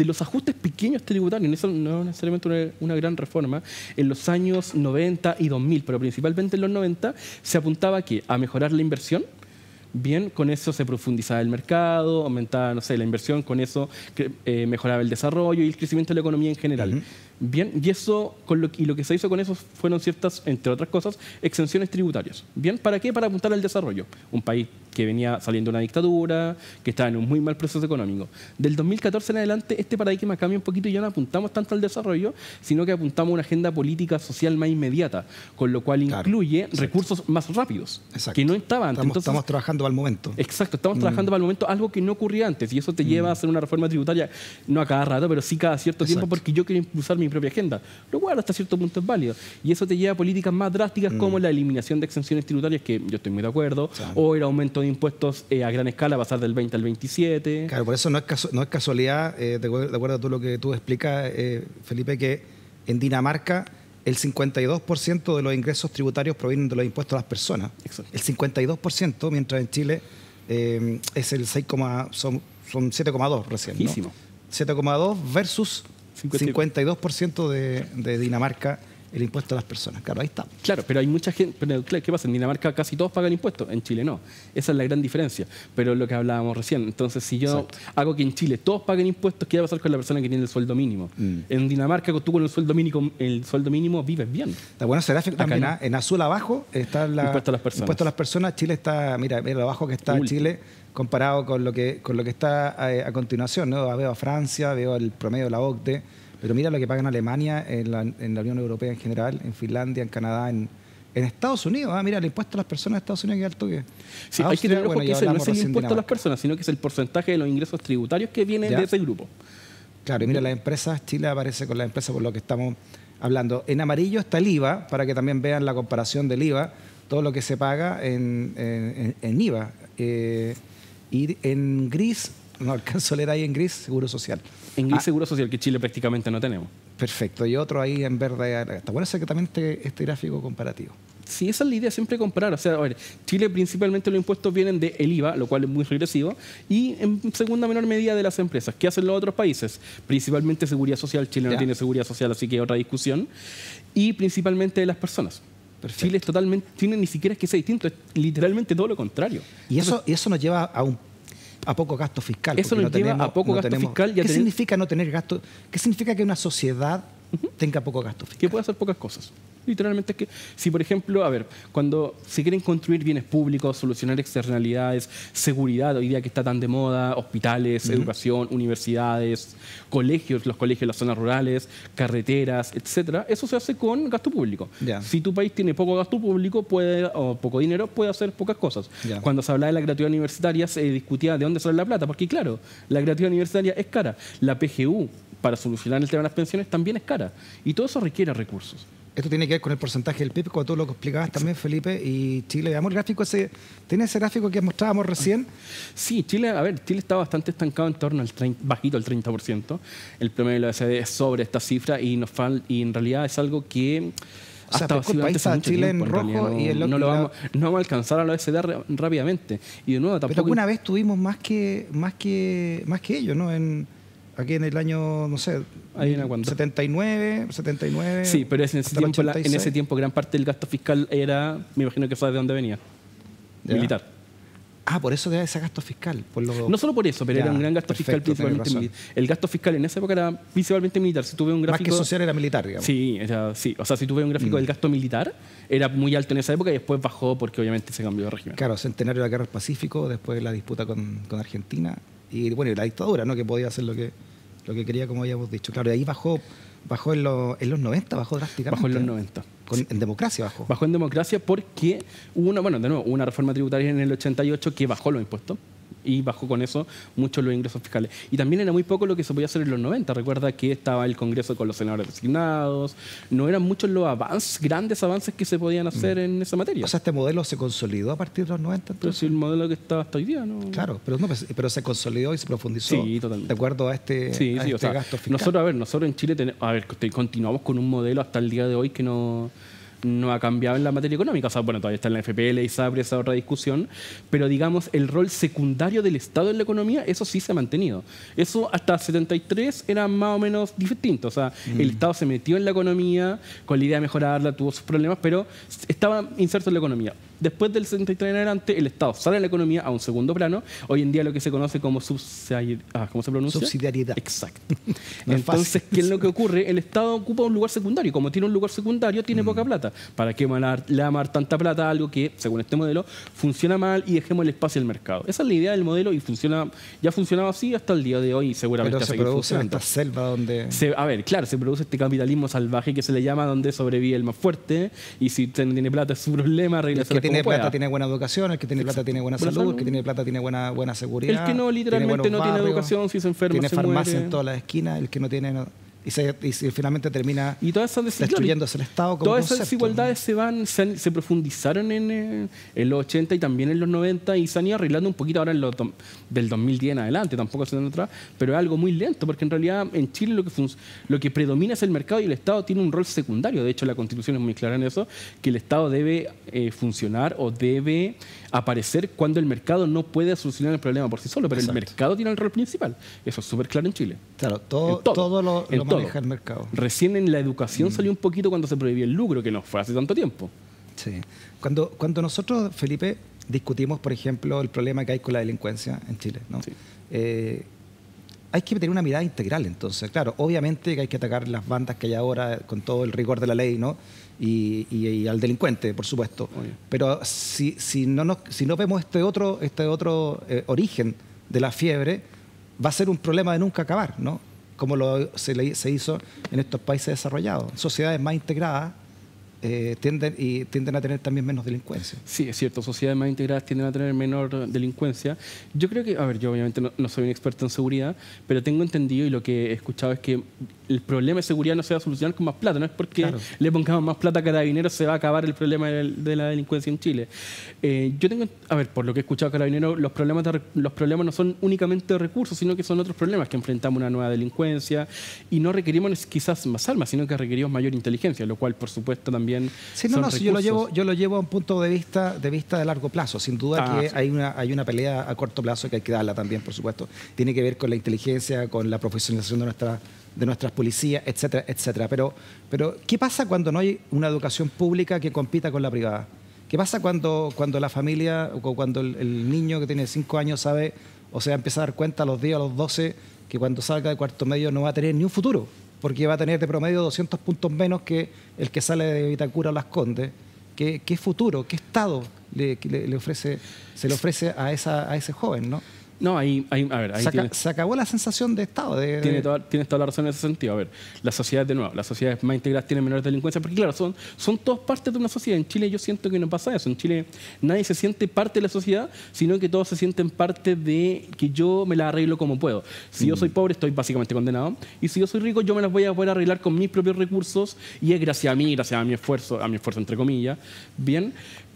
los ajustes pequeños tributarios, eso no es necesariamente una gran reforma, en los años 90 y 2000, pero principalmente en los 90, se apuntaba aquí a mejorar la inversión. Bien, con eso se profundizaba el mercado, aumentaba, no sé, la inversión, con eso mejoraba el desarrollo y el crecimiento de la economía en general. Ujú. Bien, y eso lo que se hizo con eso fueron ciertas, entre otras cosas, exenciones tributarias. Bien, ¿para qué? Para apuntar al desarrollo. Un país que venía saliendo de una dictadura, que estaba en un muy mal proceso económico. Del 2014 en adelante, este paradigma cambia un poquito y ya no apuntamos tanto al desarrollo, sino que apuntamos a una agenda política social más inmediata, con lo cual Claro, incluye exacto. recursos más rápidos, Exacto. que no estaban antes. Entonces, Estamos trabajando al momento. exacto, estamos trabajando para el momento algo que no ocurría antes y eso te lleva a hacer una reforma tributaria, no a cada rato, pero sí cada cierto tiempo Exacto. porque yo quiero impulsar mi propia agenda, lo cual hasta cierto punto es válido. Y eso te lleva a políticas más drásticas como la eliminación de exenciones tributarias, que yo estoy muy de acuerdo, Sí. o el aumento aumento de impuestos a gran escala, pasar del 20 al 27. Claro, por eso no es casualidad, de acuerdo a lo que tú explicas, Felipe, que en Dinamarca el 52% de los ingresos tributarios provienen de los impuestos a las personas. Exacto. El 52%, mientras en Chile es el 6, son 7,2 recién, ¿no? 7,2 versus 52% de Dinamarca, el impuesto a las personas. Claro, ahí está. Claro, pero hay mucha gente. Pero, claro, ¿qué pasa? En Dinamarca casi todos pagan impuestos, en Chile no. Esa es la gran diferencia. Pero lo que hablábamos recién. Entonces, si yo hago que en Chile todos paguen impuestos, ¿qué va a pasar con la persona que tiene el sueldo mínimo? En Dinamarca, tú con el sueldo mínimo vives bien. Está bueno ese gráfico también. ¿No? En azul abajo está impuesto a las personas. Impuesto a las personas. Chile está, mira lo abajo que está Chile comparado con lo que está a continuación, ¿no? Veo a Francia, veo el promedio de la OCDE. Pero mira lo que paga en Alemania, en la Unión Europea en general, en Finlandia, en Canadá, en Estados Unidos. Mira, el impuesto a las personas de Estados Unidos que es alto que... Sí, hay que tener ojo que ese no es el impuesto a las personas, sino que es el porcentaje de los ingresos tributarios que viene de ese grupo. Claro, y mira, las empresas, Chile aparece con las empresas por lo que estamos hablando. En amarillo está el IVA, para que también vean la comparación del IVA, todo lo que se paga en IVA. Y en gris, no alcanzo a leer ahí en gris, Seguro Social. En gris Seguro Social, que Chile prácticamente no tenemos. Perfecto. Y otro ahí en verde. Está bueno que también este gráfico comparativo. Sí, esa es la idea, siempre comparar. O sea, a ver, Chile principalmente los impuestos vienen del IVA, lo cual es muy regresivo, y en segunda menor medida de las empresas. ¿Qué hacen los otros países? Principalmente seguridad social. Chile no tiene seguridad social, así que otra discusión. Y principalmente de las personas. Perfecto. Chile es totalmente, Chile ni siquiera es que sea distinto, es literalmente todo lo contrario. Y eso nos lleva a poco gasto fiscal. Eso nos lleva a poco gasto fiscal. ¿Qué significa no tener gasto? ¿Qué significa que una sociedad tenga poco gasto fiscal? Que puede hacer pocas cosas. Literalmente es que, si por ejemplo, a ver, cuando se quieren construir bienes públicos, solucionar externalidades, seguridad, hoy día que está tan de moda, hospitales, educación, universidades, colegios, los colegios en las zonas rurales, carreteras, etcétera, eso se hace con gasto público. Si tu país tiene poco gasto público o poco dinero, puede hacer pocas cosas. Cuando se hablaba de la gratuidad universitaria, se discutía de dónde sale la plata, porque claro, la gratuidad universitaria es cara. La PGU, para solucionar el tema de las pensiones, también es cara. Y todo eso requiere recursos. Esto tiene que ver con el porcentaje del PIB, como tú lo explicabas también, Felipe, y Chile. Veamos el gráfico ¿tiene ese gráfico que mostrábamos recién? Sí, Chile está bastante estancado en torno al bajito al 30%. El promedio de la OECD es sobre esta cifra y en realidad es algo que... el país está Chile en rojo y no vamos a alcanzar a la OECD rápidamente. Y de nuevo, tampoco... Pero alguna vez tuvimos más que ellos, ¿no? Aquí en el año, no sé, 79. Sí, pero en ese tiempo gran parte del gasto fiscal era, me imagino que sabes de dónde venía, militar. Por eso debe ese gasto fiscal. No solo por eso, pero era un gran gasto fiscal principalmente militar. El gasto fiscal en esa época era principalmente militar. Si tuve un gráfico, más que social era militar, digamos. Sí. O sea, si tuve un gráfico del gasto militar, era muy alto en esa época y después bajó porque obviamente se cambió de régimen. Claro, centenario de la Guerra del Pacífico, después la disputa con Argentina y bueno, y la dictadura, ¿no? Que podía hacer lo que quería, como habíamos dicho. Claro, y ahí bajó en los 90, bajó drásticamente. Bajó en los 90. En democracia bajó. Bajó en democracia porque hubo una reforma tributaria en el 88 que bajó los impuestos y bajó con eso mucho los ingresos fiscales. Y también era muy poco lo que se podía hacer en los 90. Recuerda que estaba el Congreso con los senadores designados. No eran muchos los grandes avances que se podían hacer en esa materia. O sea, este modelo se consolidó a partir de los 90. Pero si el modelo que está hasta hoy día, ¿no? Claro, pero se consolidó y se profundizó. Sí, totalmente. De acuerdo a este gasto fiscal. Nosotros en Chile continuamos con un modelo hasta el día de hoy que no ha cambiado en la materia económica. O sea, bueno, todavía está en la FPL, ISAPRE, esa otra discusión, pero digamos, el rol secundario del Estado en la economía, eso sí se ha mantenido. Eso hasta 73 era más o menos distinto. O sea, el Estado se metió en la economía con la idea de mejorarla, tuvo sus problemas, pero estaba inserto en la economía. Después del 73 en adelante, el Estado sale de la economía a un segundo plano. Hoy en día lo que se conoce como ¿cómo se pronuncia? Subsidiariedad. Exacto. Entonces, ¿qué es lo que ocurre? El Estado ocupa un lugar secundario. Como tiene un lugar secundario, tiene poca plata. ¿Para qué le va a dar tanta plata a algo que, según este modelo, funciona mal y dejemos el espacio al mercado? Esa es la idea del modelo y ya funcionaba así hasta el día de hoy y seguramente pero se produce en esta selva donde... se produce este capitalismo salvaje que se le llama, donde sobrevive el más fuerte y si tiene plata es su problema, arreglarse el que tiene plata tiene buena educación, el que tiene plata tiene buena salud, el que tiene plata tiene buena seguridad. El que no, literalmente no tiene educación, si se enferma, tiene se farmacia muere. en todas las esquinas, el que no tiene... y finalmente termina Y todas esas destruyéndose el Estado como todas concepto, esas desigualdades se profundizaron en los 80 y también en los 90 y se han ido arreglando un poquito ahora del 2010 en adelante, tampoco se dan atrás, pero es algo muy lento porque en realidad en Chile lo que predomina es el mercado y el Estado tiene un rol secundario. De hecho, la Constitución es muy clara en eso, que el Estado debe funcionar o debe aparecer cuando el mercado no puede solucionar el problema por sí solo, pero el mercado tiene el rol principal. Eso es súper claro en Chile. Claro, todo lo maneja el mercado. Recién en la educación salió un poquito cuando se prohibió el lucro, que no fue hace tanto tiempo. Sí. Cuando nosotros, Felipe, discutimos, por ejemplo, el problema que hay con la delincuencia en Chile, ¿no? Sí. Hay que tener una mirada integral, entonces. Claro, obviamente que hay que atacar las bandas que hay ahora con todo el rigor de la ley, ¿no? Y al delincuente, por supuesto. Obvio. Pero si no vemos este otro origen de la fiebre, va a ser un problema de nunca acabar, ¿no? Como se hizo en estos países desarrollados. Sociedades más integradas tienden a tener también menos delincuencia. Sí, es cierto, sociedades más integradas tienden a tener menor delincuencia. Yo creo que, a ver, yo obviamente no soy un experto en seguridad, pero tengo entendido y lo que he escuchado es que el problema de seguridad no se va a solucionar con más plata, no es porque le pongamos más plata a Carabineros se va a acabar el problema de la delincuencia en Chile. A ver, por lo que he escuchado a Carabineros, los problemas no son únicamente de recursos, sino que son otros problemas, que enfrentamos una nueva delincuencia y no requerimos quizás más armas, sino que requerimos mayor inteligencia, lo cual, por supuesto, también yo lo llevo a un punto de vista de largo plazo. Sin duda que hay una pelea a corto plazo que hay que darla también, por supuesto. Tiene que ver con la inteligencia, con la profesionalización de nuestras policías, etcétera, etcétera. Pero, ¿qué pasa cuando no hay una educación pública que compita con la privada? ¿Qué pasa cuando la familia o cuando el niño que tiene 5 años sabe o se va a empezar a dar cuenta a los 10, a los 12, que cuando salga de cuarto medio no va a tener ni un futuro? Porque va a tener de promedio 200 puntos menos que el que sale de Vitacura o Las Condes. ¿Qué futuro, qué estado se le ofrece a ese joven, ¿no? No, ahí se acabó la sensación de Estado. Tienes toda la razón en ese sentido. A ver, las sociedades más integradas tienen menor delincuencia, porque claro, son todos partes de una sociedad. En Chile yo siento que no pasa eso. En Chile nadie se siente parte de la sociedad, sino que todos se sienten parte de que yo me la arreglo como puedo. Si yo soy pobre, estoy básicamente condenado. Y si yo soy rico, yo me las voy a poder arreglar con mis propios recursos y es gracias a mí, gracias a mi esfuerzo entre comillas. Bien.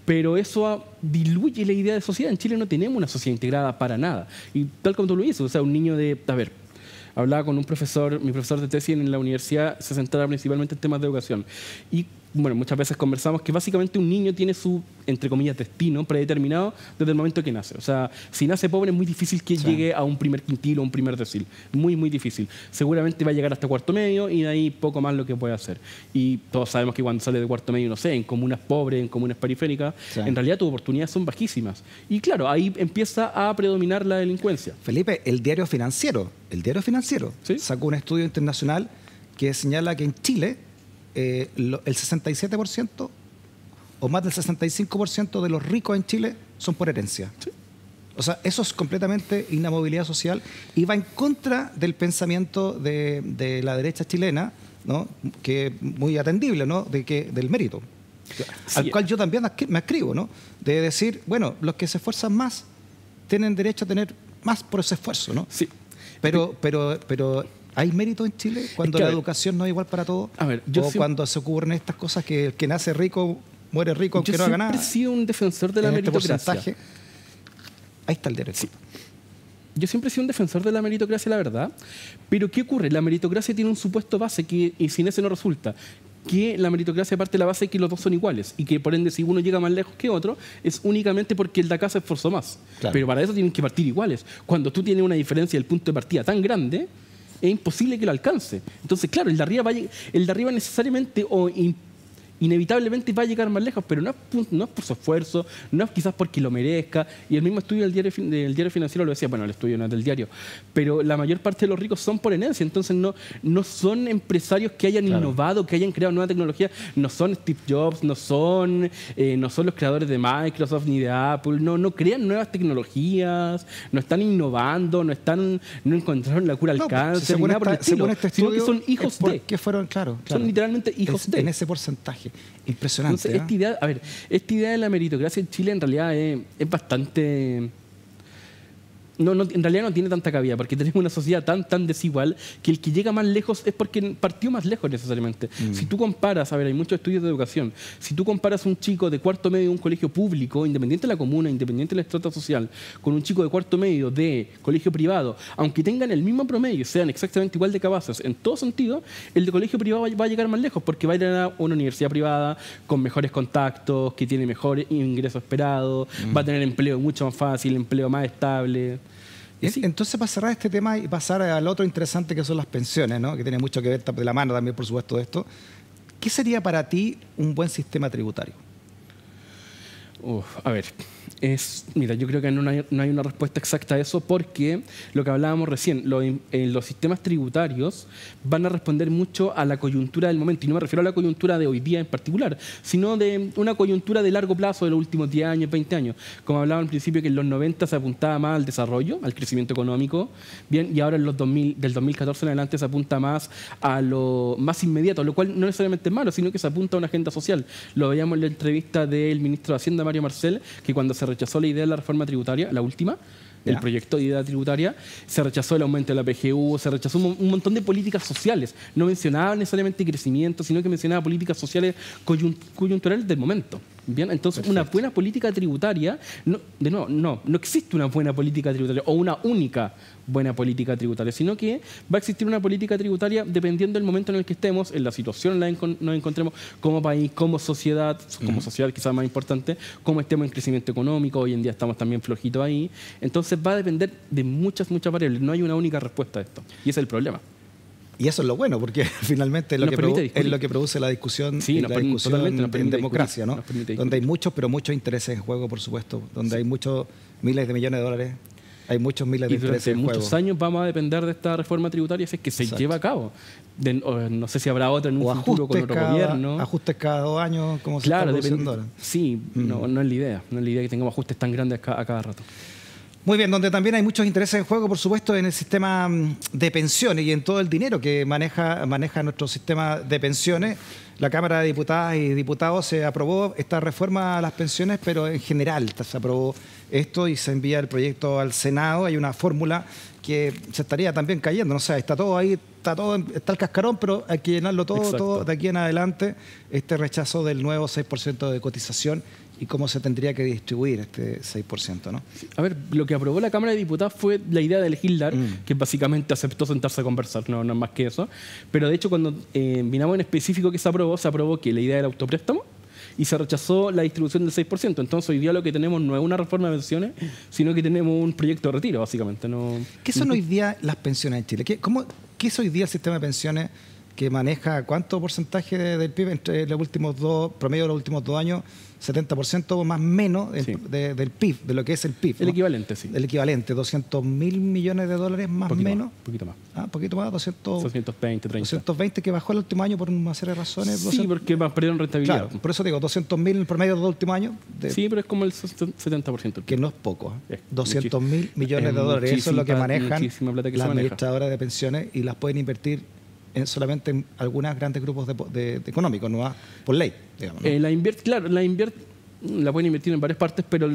Pero eso diluye la idea de sociedad. En Chile no tenemos una sociedad integrada para nada. Y tal como tú lo dices, o sea, un niño hablaba con mi profesor de tesis en la universidad, se centraba principalmente en temas de educación. Y bueno, muchas veces conversamos que básicamente un niño tiene su, entre comillas, destino predeterminado desde el momento que nace. O sea, si nace pobre es muy difícil que llegue a un primer quintil o un primer decil. Muy, muy difícil. Seguramente va a llegar hasta cuarto medio y de ahí poco más lo que puede hacer. Y todos sabemos que cuando sale de cuarto medio, no sé, en comunas pobres, en comunas periféricas, en realidad tus oportunidades son bajísimas. Y claro, ahí empieza a predominar la delincuencia. Felipe, el diario financiero ¿Sí? sacó un estudio internacional que señala que en Chile el 67% o más del 65% de los ricos en Chile son por herencia. Sí. O sea, eso es completamente inamovilidad social y va en contra del pensamiento de la derecha chilena, ¿no? Que es muy atendible, ¿no? Del mérito, al cual yo también me adscribo, ¿no? De decir, bueno, los que se esfuerzan más tienen derecho a tener más por ese esfuerzo, ¿no? Sí. Pero ¿hay mérito en Chile cuando la educación no es igual para todos? Cuando se ocurren estas cosas que el que nace rico muere rico aunque no haga nada. Yo siempre he sido un defensor de la meritocracia. Ahí está el derecho. Sí. Yo siempre he sido un defensor de la meritocracia, la verdad. Pero ¿qué ocurre? La meritocracia tiene un supuesto base y sin ese no resulta. Que la meritocracia parte de la base de que los dos son iguales y que por ende si uno llega más lejos que otro es únicamente porque el de acá se esforzó más. Claro. Pero para eso tienen que partir iguales. Cuando tú tienes una diferencia del punto de partida tan grande, es imposible que lo alcance. Entonces, claro, el de arriba necesariamente o inevitablemente va a llegar más lejos, pero no es por su esfuerzo, no es quizás porque lo merezca. Y el mismo estudio del diario financiero lo decía, bueno, el estudio no es del diario, pero la mayor parte de los ricos son por herencia, entonces no son empresarios que hayan innovado, que hayan creado nueva tecnología, no son Steve Jobs, no son los creadores de Microsoft ni de Apple, no crean nuevas tecnologías, no están innovando, no encontraron la cura al cáncer, ni nada por el estilo, sino que son hijos de. Que fueron, son literalmente hijos de. En ese porcentaje. Impresionante. Entonces, esta idea de la meritocracia en Chile en realidad es bastante en realidad no tiene tanta cabida, porque tenemos una sociedad tan desigual que el que llega más lejos es porque partió más lejos necesariamente. Si tú comparas, a ver, hay muchos estudios de educación, si tú comparas un chico de cuarto medio de un colegio público, independiente de la comuna, independiente de la estrata social, con un chico de cuarto medio de colegio privado, aunque tengan el mismo promedio y sean exactamente igual de capaces en todo sentido, el de colegio privado va a llegar más lejos, porque va a ir a una universidad privada con mejores contactos, que tiene mejor ingreso esperado, va a tener empleo mucho más fácil, empleo más estable. Sí. Entonces, para cerrar este tema y pasar al otro interesante que son las pensiones, ¿no? Que tiene mucho que ver de la mano también, por supuesto, de esto. ¿Qué sería para ti un buen sistema tributario? A ver, mira, yo creo que no hay una respuesta exacta a eso, porque lo que hablábamos recién, los sistemas tributarios van a responder mucho a la coyuntura del momento, y no me refiero a la coyuntura de hoy día en particular, sino de una coyuntura de largo plazo de los últimos 10 años, 20 años. Como hablaba al principio, que en los 90 se apuntaba más al desarrollo, al crecimiento económico, bien, y ahora en los 2000, del 2014 en adelante se apunta más a lo más inmediato, lo cual no necesariamente es malo, sino que se apunta a una agenda social. Lo veíamos en la entrevista del ministro de Hacienda, Mario Marcel, que cuando se rechazó la idea de la reforma tributaria, la última, el proyecto de idea tributaria, se rechazó el aumento de la PGU, se rechazó un montón de políticas sociales. No mencionaba necesariamente crecimiento, sino que mencionaba políticas sociales coyunturales del momento. Bien, entonces perfecto. Una buena política tributaria, no existe una buena política tributaria o una única buena política tributaria, sino que va a existir una política tributaria dependiendo del momento en el que estemos, en la situación en la que nos encontremos como país, como sociedad quizás más importante, como estemos en crecimiento económico. Hoy en día estamos también flojitos ahí. Entonces va a depender de muchas variables. No hay una única respuesta a esto. Y ese es el problema. Y eso es lo bueno, porque finalmente es lo que produce la discusión, sí, la discusión en democracia, ¿no? Donde hay muchos intereses en juego, por supuesto, donde hay muchos miles de millones de dólares, hay muchos miles de intereses en juego. Durante muchos años vamos a depender de esta reforma tributaria si es que se lleva a cabo. No sé si habrá otra en un futuro con otro gobierno. Ajustes cada 2 años, como se está produciendo ahora. Sí, no es la idea. No es la idea que tengamos ajustes tan grandes a cada rato. Muy bien, donde también hay muchos intereses en juego, por supuesto, en el sistema de pensiones y en todo el dinero que maneja nuestro sistema de pensiones. La Cámara de Diputadas y Diputados se aprobó esta reforma a las pensiones, pero en general se aprobó esto y se envía el proyecto al Senado. Hay una fórmula que se estaría también cayendo, no sé, está todo ahí, está el cascarón, pero hay que llenarlo todo de aquí en adelante. Este rechazo del nuevo 6% de cotización y cómo se tendría que distribuir este 6%, ¿no? A ver, lo que aprobó la Cámara de Diputados fue la idea de legislar, que básicamente aceptó sentarse a conversar, no es más que eso. Pero de hecho, cuando miramos en específico que se aprobó que la idea del autopréstamo, y se rechazó la distribución del 6%. Entonces hoy día lo que tenemos no es una reforma de pensiones, sino que tenemos un proyecto de retiro, básicamente. ¿Qué son hoy día las pensiones en Chile? ¿Qué es hoy día el sistema de pensiones que maneja cuánto porcentaje del PIB entre los últimos promedio de los últimos 2 años? 70% más menos del PIB, de lo que es el PIB. El equivalente, sí. El equivalente, 200.000 millones de dólares más o menos. Un poquito más. Poquito más, 220, 30. 220, que bajó el último año por una serie de razones. Sí, porque perdieron rentabilidad. Claro, por eso digo, 200.000 en el promedio de los últimos años. Sí, pero es como el 70%. Que no es poco. 200.000 millones de dólares. Eso es lo que manejan las administradoras de pensiones y las pueden invertir solamente en algunos grandes grupos de económicos, no por ley, digamos, ¿no? La pueden invertir en varias partes, pero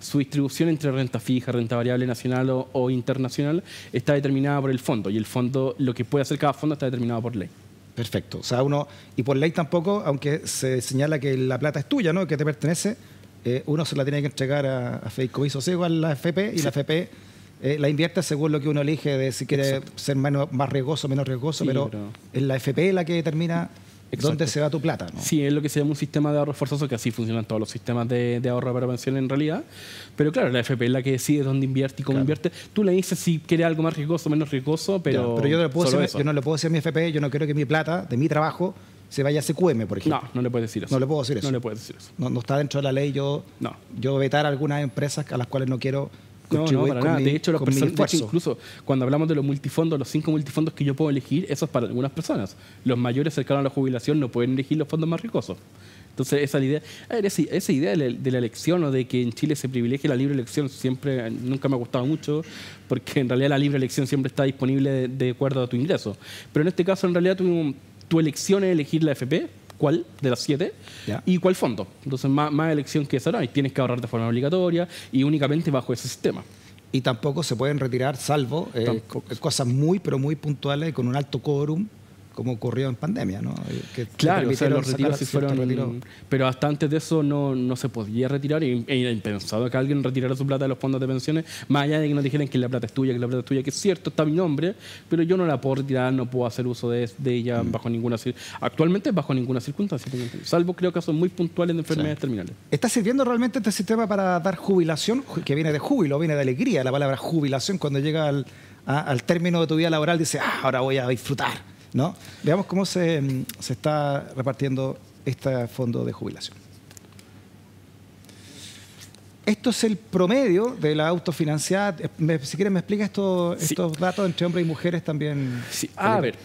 su distribución entre renta fija, renta variable nacional o internacional está determinada por el fondo, y el fondo, lo que puede hacer cada fondo está determinado por ley. Perfecto. O sea, y por ley tampoco, aunque se señala que la plata es tuya, ¿no?, que te pertenece, uno se la tiene que entregar a fideicomiso ciego, a la AFP, y sí. La AFP la invierte según lo que uno elige, de si quiere ser más riesgoso o menos riesgoso, sí, pero es la AFP la que determina dónde se va tu plata, ¿no? Sí, es lo que se llama un sistema de ahorro forzoso, que así funcionan todos los sistemas de ahorro para pensión en realidad. Pero claro, la AFP es la que decide dónde invierte y cómo invierte. Tú le dices si quiere algo más riesgoso o menos riesgoso, pero yo no le puedo decir a mi AFP, yo no quiero que mi plata, de mi trabajo, se vaya a CQM, por ejemplo. No le puedes decir eso. No le puedo decir eso. No le puedes decir eso. No está dentro de la ley yo vetar a algunas empresas a las cuales no quiero No, para nada. De hecho, incluso cuando hablamos de los multifondos, los 5 multifondos que yo puedo elegir, eso es para algunas personas. Los mayores cercanos a la jubilación no pueden elegir los fondos más riesgosos. Entonces, esa idea de la elección, o de que en Chile se privilegie la libre elección, nunca me ha gustado mucho, porque en realidad la libre elección siempre está disponible de acuerdo a tu ingreso. Pero en este caso, en realidad, tu elección es elegir la AFP, cuál de las 7, y cuál fondo. Entonces, más elección que esa no hay. Tienes que ahorrar de forma obligatoria y únicamente bajo ese sistema. Y tampoco se pueden retirar, salvo cosas muy, pero muy puntuales y con un alto quórum, como ocurrió en pandemia, ¿no? Claro, o sea, los retiros sí fueron... Pero hasta antes de eso no se podía retirar, y era impensado que alguien retirara su plata de los fondos de pensiones, más allá de que nos dijeran que la plata es tuya, que es cierto, está mi nombre, pero yo no la puedo retirar, no puedo hacer uso de ella bajo ninguna circunstancia. Actualmente bajo ninguna circunstancia, salvo creo casos muy puntuales de enfermedades terminales. ¿Está sirviendo realmente este sistema para dar jubilación, que viene de júbilo, viene de alegría? La palabra jubilación, cuando llega al término de tu vida laboral, dice, ahora voy a disfrutar, ¿no? Veamos cómo se está repartiendo este fondo de jubilación. Esto es el promedio de la autofinanciada. Si quieres me explica estos datos entre hombres y mujeres también. Sí. A ver,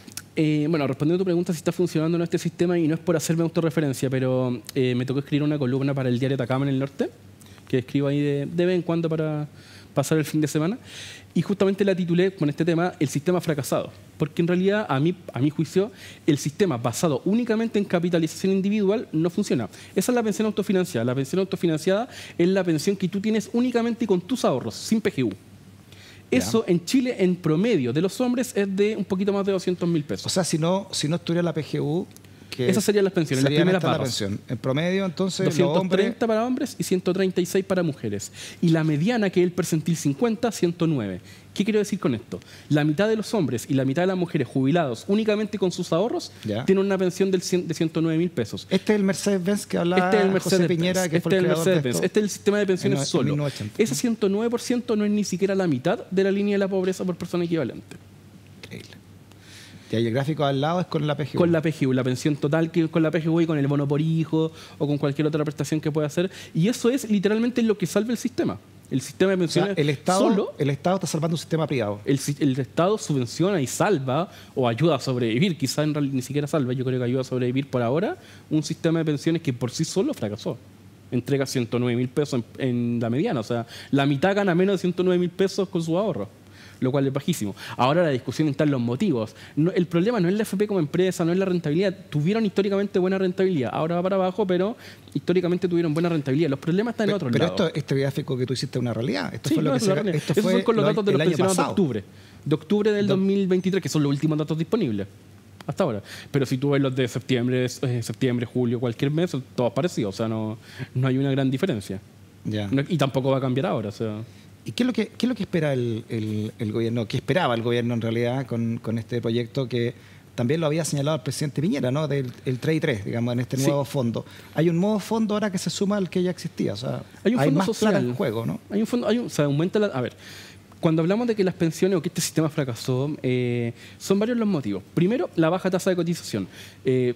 bueno, respondiendo a tu pregunta si está funcionando o no este sistema, y no es por hacerme autorreferencia, pero me tocó escribir una columna para el diario Atacama en el Norte, que escribo ahí de vez en cuando para pasar el fin de semana, y justamente la titulé con este tema, el sistema fracasado, porque en realidad a mi juicio el sistema basado únicamente en capitalización individual no funciona. Esa es la pensión autofinanciada. La pensión autofinanciada es la pensión que tú tienes únicamente con tus ahorros, sin PGU. Eso en Chile, en promedio de los hombres, es de un poquito más de 200.000 pesos. O sea, si no estuviera la PGU... Esas serían las pensiones, las primeras barras. La pensión. En promedio, entonces, 230 para hombres y 136 para mujeres. Y la mediana, que es el percentil 50, 109. ¿Qué quiero decir con esto? La mitad de los hombres y la mitad de las mujeres jubilados únicamente con sus ahorros tienen una pensión de 109.000 pesos. Este es el Mercedes-Benz que hablaba José Piñera, que fue el creador de esto. Este es el sistema de pensiones solo. Ese 109% no es ni siquiera la mitad de la línea de la pobreza por persona equivalente. Increíble. Y ahí el gráfico al lado es con la PGU. Con la PGU, la pensión total que con la PGU y con el bono por hijo o con cualquier otra prestación que pueda hacer. Y eso es literalmente lo que salva el sistema. El sistema de pensiones, o sea, el Estado está salvando un sistema privado. El Estado subvenciona y salva o ayuda a sobrevivir, quizás en realidad ni siquiera salva, yo creo que ayuda a sobrevivir por ahora, un sistema de pensiones que por sí solo fracasó. Entrega 109.000 pesos en la mediana, o sea, la mitad gana menos de 109.000 pesos con su ahorro, lo cual es bajísimo. Ahora la discusión está en los motivos. El problema no es la FP como empresa, no es la rentabilidad. Tuvieron históricamente buena rentabilidad. Ahora va para abajo, pero históricamente tuvieron buena rentabilidad. Los problemas están en otro lado. Pero este gráfico que tú hiciste es una realidad. Esto sí, fue lo que Esos son con los datos de los pensionados de octubre. De octubre del 2023, que son los últimos datos disponibles hasta ahora. Pero si tú ves los de septiembre, julio, cualquier mes, todos parecidos. O sea, no hay una gran diferencia. Ya. Y tampoco va a cambiar ahora. O sea. ¿Y qué es lo que espera el gobierno? ¿Qué esperaba el gobierno en realidad con este proyecto que también lo había señalado el presidente Piñera, ¿no? Del 3 y 3, digamos, en este nuevo fondo? Hay un nuevo fondo ahora que se suma al que ya existía. O sea, hay un fondo más social plata en juego, ¿no? Hay un fondo, o sea, aumenta a ver, cuando hablamos de que las pensiones o que este sistema fracasó, son varios los motivos. Primero, la baja tasa de cotización.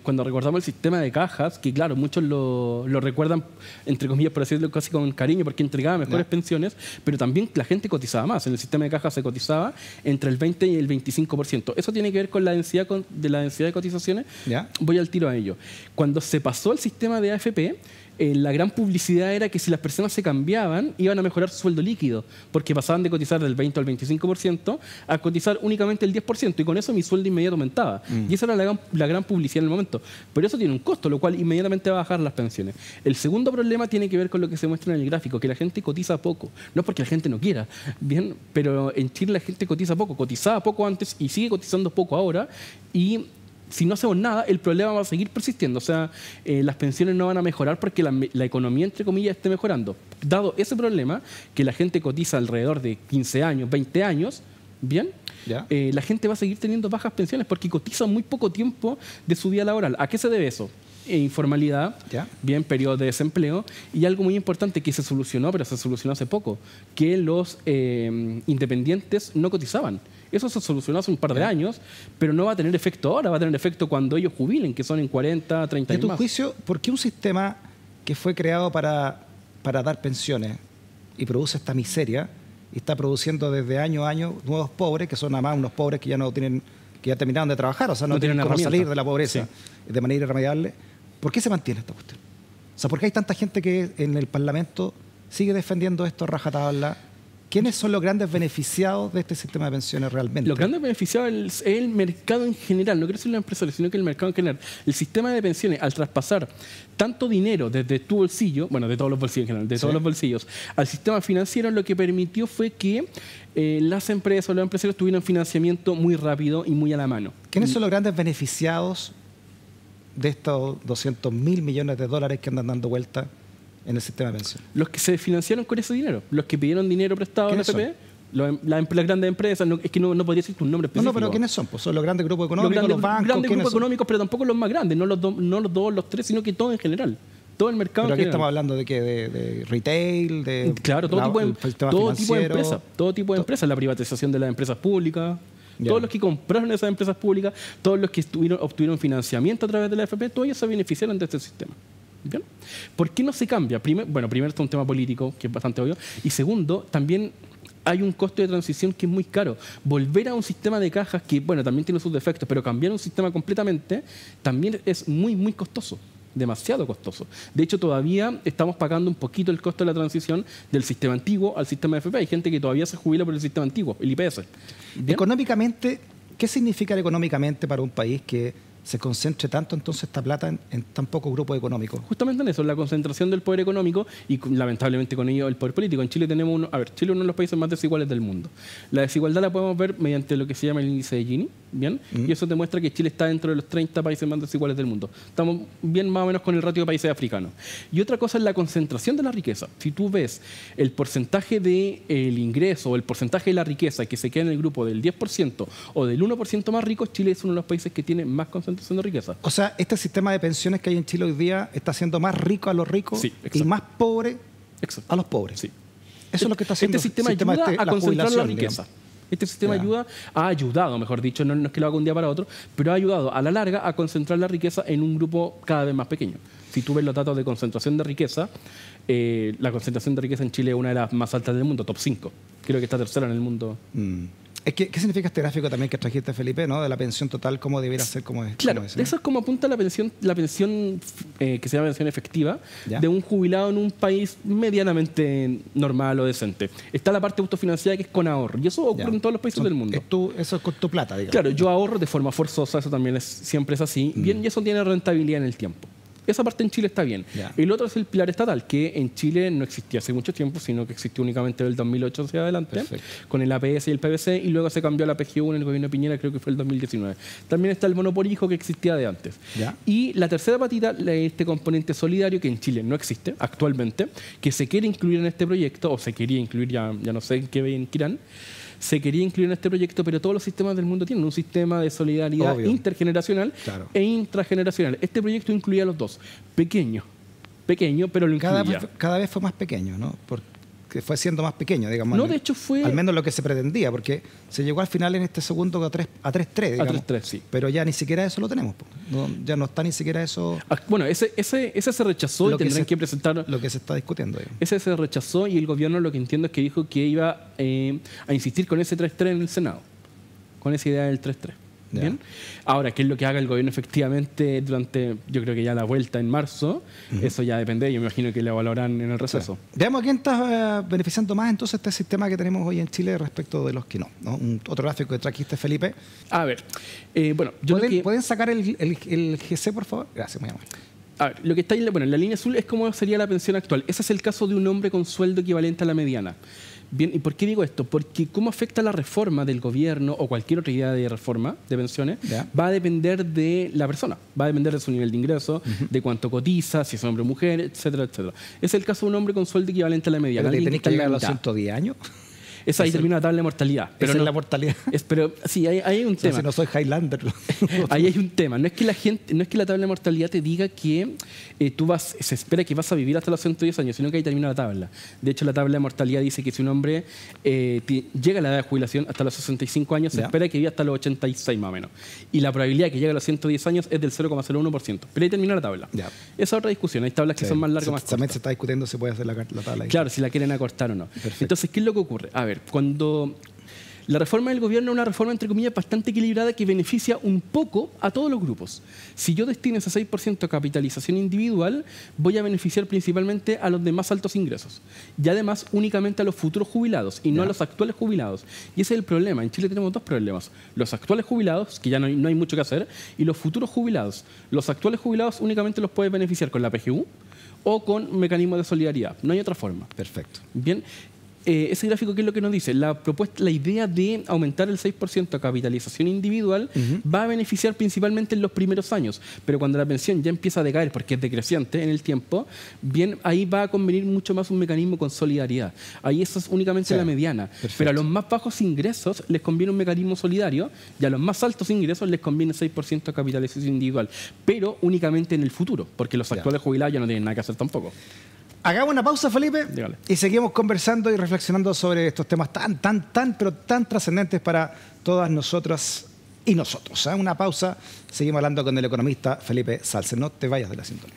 Cuando recordamos el sistema de cajas, que claro, muchos lo recuerdan, entre comillas, por decirlo casi con cariño, porque entregaba mejores pensiones, pero también la gente cotizaba más. En el sistema de cajas se cotizaba entre el 20 y el 25%. Eso tiene que ver con la densidad de cotizaciones. Voy al tiro a ello. Cuando se pasó al sistema de AFP, la gran publicidad era que si las personas se cambiaban, iban a mejorar su sueldo líquido, porque pasaban de cotizar del 20 al 25% a cotizar únicamente el 10%, y con eso mi sueldo inmediato aumentaba. Y esa era la gran publicidad en el momento. Pero eso tiene un costo, lo cual inmediatamente va a bajar las pensiones. El segundo problema tiene que ver con lo que se muestra en el gráfico, que la gente cotiza poco. No porque la gente no quiera, bien, pero en Chile la gente cotiza poco. Cotizaba poco antes y sigue cotizando poco ahora, y si no hacemos nada, el problema va a seguir persistiendo. O sea, las pensiones no van a mejorar porque la economía, entre comillas, esté mejorando. Dado ese problema, que la gente cotiza alrededor de 15 años, 20 años, ¿bien? La gente va a seguir teniendo bajas pensiones porque cotiza muy poco tiempo de su vida laboral. ¿A qué se debe eso? Informalidad, bien, periodo de desempleo, y algo muy importante que se solucionó, pero se solucionó hace poco, que los independientes no cotizaban. Eso se solucionó hace un par de años, pero no va a tener efecto ahora, va a tener efecto cuando ellos jubilen, que son en 40, 30 años más. ¿Y a tu juicio, por qué un sistema que fue creado para dar pensiones y produce esta miseria y está produciendo desde año a año nuevos pobres, que son además unos pobres que ya no tienen, que ya terminaron de trabajar, o sea, no tienen cómo salir de la pobreza de manera irremediable? ¿Por qué se mantiene esta cuestión? O sea, ¿por qué hay tanta gente que en el Parlamento sigue defendiendo esto a rajatabla ¿quiénes son los grandes beneficiados de este sistema de pensiones realmente? Los grandes beneficiados es el mercado en general, no quiero decir los empresarios, sino que el mercado en general. El sistema de pensiones, al traspasar tanto dinero desde tu bolsillo, bueno, de todos los bolsillos en general, de todos los bolsillos, al sistema financiero, lo que permitió fue que las empresas o los empresarios tuvieran financiamiento muy rápido y muy a la mano. ¿Quiénes son los grandes beneficiados de estos 200.000 millones de dólares que andan dando vuelta en el sistema de pensiones? Los que se financiaron con ese dinero, los que pidieron dinero prestado a la AFP, las grandes empresas, es que no podría decir un nombre específico. No, pero ¿quiénes son? Pues son los grandes grupos económicos, los bancos. Grandes grupos económicos, pero tampoco los más grandes, no los dos, los tres, sino que todo en general. Todo el mercado. Pero aquí estamos hablando de qué, de retail, de claro, todo tipo de empresas, todo tipo de empresas, la privatización de las empresas públicas. Todos los que compraron esas empresas públicas, todos los que obtuvieron financiamiento a través de la AFP, todos ellos se beneficiaron de este sistema. ¿Bien? ¿Por qué no se cambia? Primero, esto es un tema político, que es bastante obvio. Y segundo, también hay un costo de transición que es muy caro. Volver a un sistema de cajas que, bueno, también tiene sus defectos, pero cambiar un sistema completamente también es muy, muy costoso. Demasiado costoso. De hecho, todavía estamos pagando un poquito el costo de la transición del sistema antiguo al sistema de AFP. Hay gente que todavía se jubila por el sistema antiguo, el IPS. ¿Bien? Económicamente, ¿qué significa económicamente para un país que se concentre tanto entonces esta plata en tan pocos grupos económicos? Justamente en eso, la concentración del poder económico y lamentablemente con ello el poder político. En Chile tenemos Chile es uno de los países más desiguales del mundo. La desigualdad la podemos ver mediante lo que se llama el índice de Gini, ¿bien? Y eso demuestra que Chile está dentro de los 30 países más desiguales del mundo. Estamos bien más o menos con el ratio de países africanos. Y otra cosa es la concentración de la riqueza. Si tú ves el porcentaje del ingreso o el porcentaje de la riqueza que se queda en el grupo del 10% o del 1% más rico, Chile es uno de los países que tiene más concentración de riqueza. O sea, este sistema de pensiones que hay en Chile hoy día está haciendo más rico a los ricos y más pobre a los pobres. Sí. Eso es lo que está haciendo este sistema ayuda a concentrar la riqueza. Digamos. Este sistema ha ayudado, mejor dicho, no es que lo haga un día para otro, pero ha ayudado a la larga a concentrar la riqueza en un grupo cada vez más pequeño. Si tú ves los datos de concentración de riqueza, la concentración de riqueza en Chile es una de las más altas del mundo, top 5. Creo que está tercera en el mundo. ¿Qué significa este gráfico también que trajiste, Felipe, ¿no? De la pensión total, cómo debiera ser, cómo es? Claro, eso es como apunta la pensión que se llama pensión efectiva de un jubilado en un país medianamente normal o decente. Está la parte autofinanciada que es con ahorro, y eso ocurre en todos los países del mundo. Eso es con tu plata, digamos. Claro, yo ahorro de forma forzosa, eso también siempre es así, bien, y eso tiene rentabilidad en el tiempo. Esa parte en Chile está bien. El otro es el pilar estatal, que en Chile no existía hace mucho tiempo, sino que existió únicamente del 2008 hacia adelante, con el APS y el PBC, y luego se cambió a la PGU en el gobierno de Piñera, creo que fue el 2019. También está el monopolio que existía de antes. Y la tercera patita, este componente solidario, que en Chile no existe actualmente, que se quiere incluir en este proyecto, o se quería incluir, ya no sé en qué irán, se quería incluir en este proyecto, pero todos los sistemas del mundo tienen un sistema de solidaridad intergeneracional e intrageneracional. Este proyecto incluía a los dos. Pequeño, pero lo incluía. Cada vez fue más pequeño, ¿no? Porque fue siendo más pequeño, digamos. No, de hecho fue... Al menos lo que se pretendía, porque se llegó al final en este segundo a 3.3, digamos. A 3.3, sí. Pero ya ni siquiera eso lo tenemos. Ya no está ni siquiera eso... Bueno, ese se rechazó y tendrán que presentar... Lo que se está discutiendo, digamos. Ese se rechazó y el gobierno lo que entiendo es que dijo que iba a insistir con ese 3.3 en el Senado. Con esa idea del 3.3. ¿Bien? Ahora, ¿qué es lo que haga el gobierno efectivamente durante, yo creo que ya la vuelta en marzo? Eso ya depende, yo me imagino que lo evaluarán en el receso. Veamos a quién está beneficiando más entonces este sistema que tenemos hoy en Chile respecto de los que no. Otro gráfico que trajiste, Felipe. A ver, bueno, ¿Pueden sacar el GC, por favor? Gracias, muy amable. A ver, lo que está en la línea azul es cómo sería la pensión actual. Ese es el caso de un hombre con sueldo equivalente a la mediana. Bien, ¿y por qué digo esto? Porque cómo afecta la reforma del gobierno o cualquier otra idea de reforma de pensiones va a depender de la persona, va a depender de su nivel de ingreso, de cuánto cotiza, si es hombre o mujer, etcétera, etcétera. Es el caso de un hombre con sueldo equivalente a la mediana. ¿Pero tenés que llegar a los 110 años? Esa ahí termina la tabla de mortalidad. Esa es la mortalidad. Pero sí, ahí hay un tema. Si no soy Highlander. Ahí hay un tema. No es que la tabla de mortalidad te diga que se espera que vas a vivir hasta los 110 años, sino que ahí termina la tabla. De hecho, la tabla de mortalidad dice que si un hombre llega a la edad de jubilación hasta los 65 años, se espera que viva hasta los 86 más o menos. Y la probabilidad de que llegue a los 110 años es del 0,01%. Pero ahí termina la tabla. Esa es otra discusión. Hay tablas que son más largas o más cortas. También se está discutiendo si puede hacer la tabla ahí. Claro, si la quieren acortar o no. Perfecto. Entonces, ¿qué es lo que ocurre? A ver, cuando La reforma del gobierno es una reforma, entre comillas, bastante equilibrada que beneficia un poco a todos los grupos. Si yo destino ese 6% a capitalización individual, voy a beneficiar principalmente a los de más altos ingresos. Y además únicamente a los futuros jubilados y no a los actuales jubilados. Y ese es el problema. En Chile tenemos dos problemas. Los actuales jubilados, que ya no hay mucho que hacer, y los futuros jubilados. Los actuales jubilados únicamente los puedes beneficiar con la PGU o con mecanismos de solidaridad. No hay otra forma. Perfecto. Bien. Ese gráfico, ¿qué es lo que nos dice? La idea de aumentar el 6% a capitalización individual va a beneficiar principalmente en los primeros años, pero cuando la pensión ya empieza a decaer porque es decreciente en el tiempo, bien, ahí va a convenir mucho más un mecanismo con solidaridad. Ahí eso es únicamente la mediana. Perfecto. Pero a los más bajos ingresos les conviene un mecanismo solidario y a los más altos ingresos les conviene 6% a capitalización individual, pero únicamente en el futuro, porque los actuales jubilados ya no tienen nada que hacer tampoco. Hagamos una pausa, Felipe, Dígale. y seguimos conversando y reflexionando sobre estos temas pero tan trascendentes para todas nosotras y nosotros. Una pausa, seguimos hablando con el economista Felipe Salce. No te vayas de la sintonía.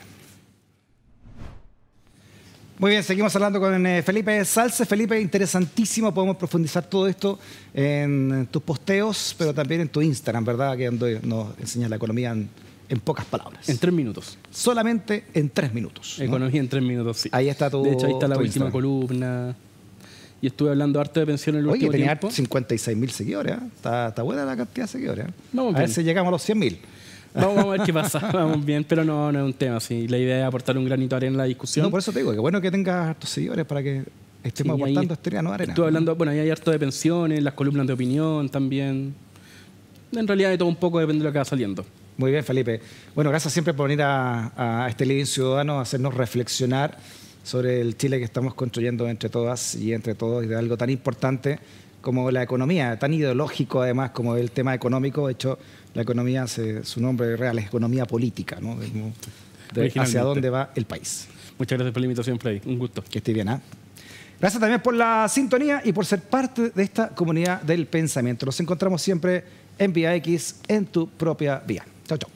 Muy bien, seguimos hablando con Felipe Salce. Felipe, interesantísimo, podemos profundizar todo esto en tus posteos, pero también en tu Instagram, ¿verdad? Que donde nos enseñas la economía en pocas palabras. En 3 minutos. Solamente en 3 minutos. ¿no? Economía en 3 minutos, sí. Ahí está tu De hecho, ahí está la última Instagram. columna. Y estuve hablando harto de pensión en el último tenía tiempo. 56.000 seguidores. Está buena la cantidad de seguidores. Vamos a ver bien. si llegamos a los 100.000. Vamos a ver qué pasa. Vamos bien, pero no es un tema así. La idea es aportar un granito de arena en la discusión. No, por eso te digo, que bueno que tengas hartos seguidores para que estemos Sí, aportando este grano de arena. Estuve hablando, bueno, ahí hay harto de pensiones, las columnas de opinión también. En realidad de todo un poco, depende de lo que va saliendo. Muy bien, Felipe. Bueno, gracias siempre por venir a este Living Ciudadano a hacernos reflexionar sobre el Chile que estamos construyendo entre todas y entre todos, y de algo tan importante como la economía, tan ideológico además como el tema económico. De hecho, la economía, su nombre real es economía política, ¿no? Hacia dónde va el país. Muchas gracias por la invitación, Freddy. Un gusto. Que esté bien, ¿eh? Gracias también por la sintonía y por ser parte de esta comunidad del pensamiento. Nos encontramos siempre en Vía X, en tu propia vía. Chao, chao.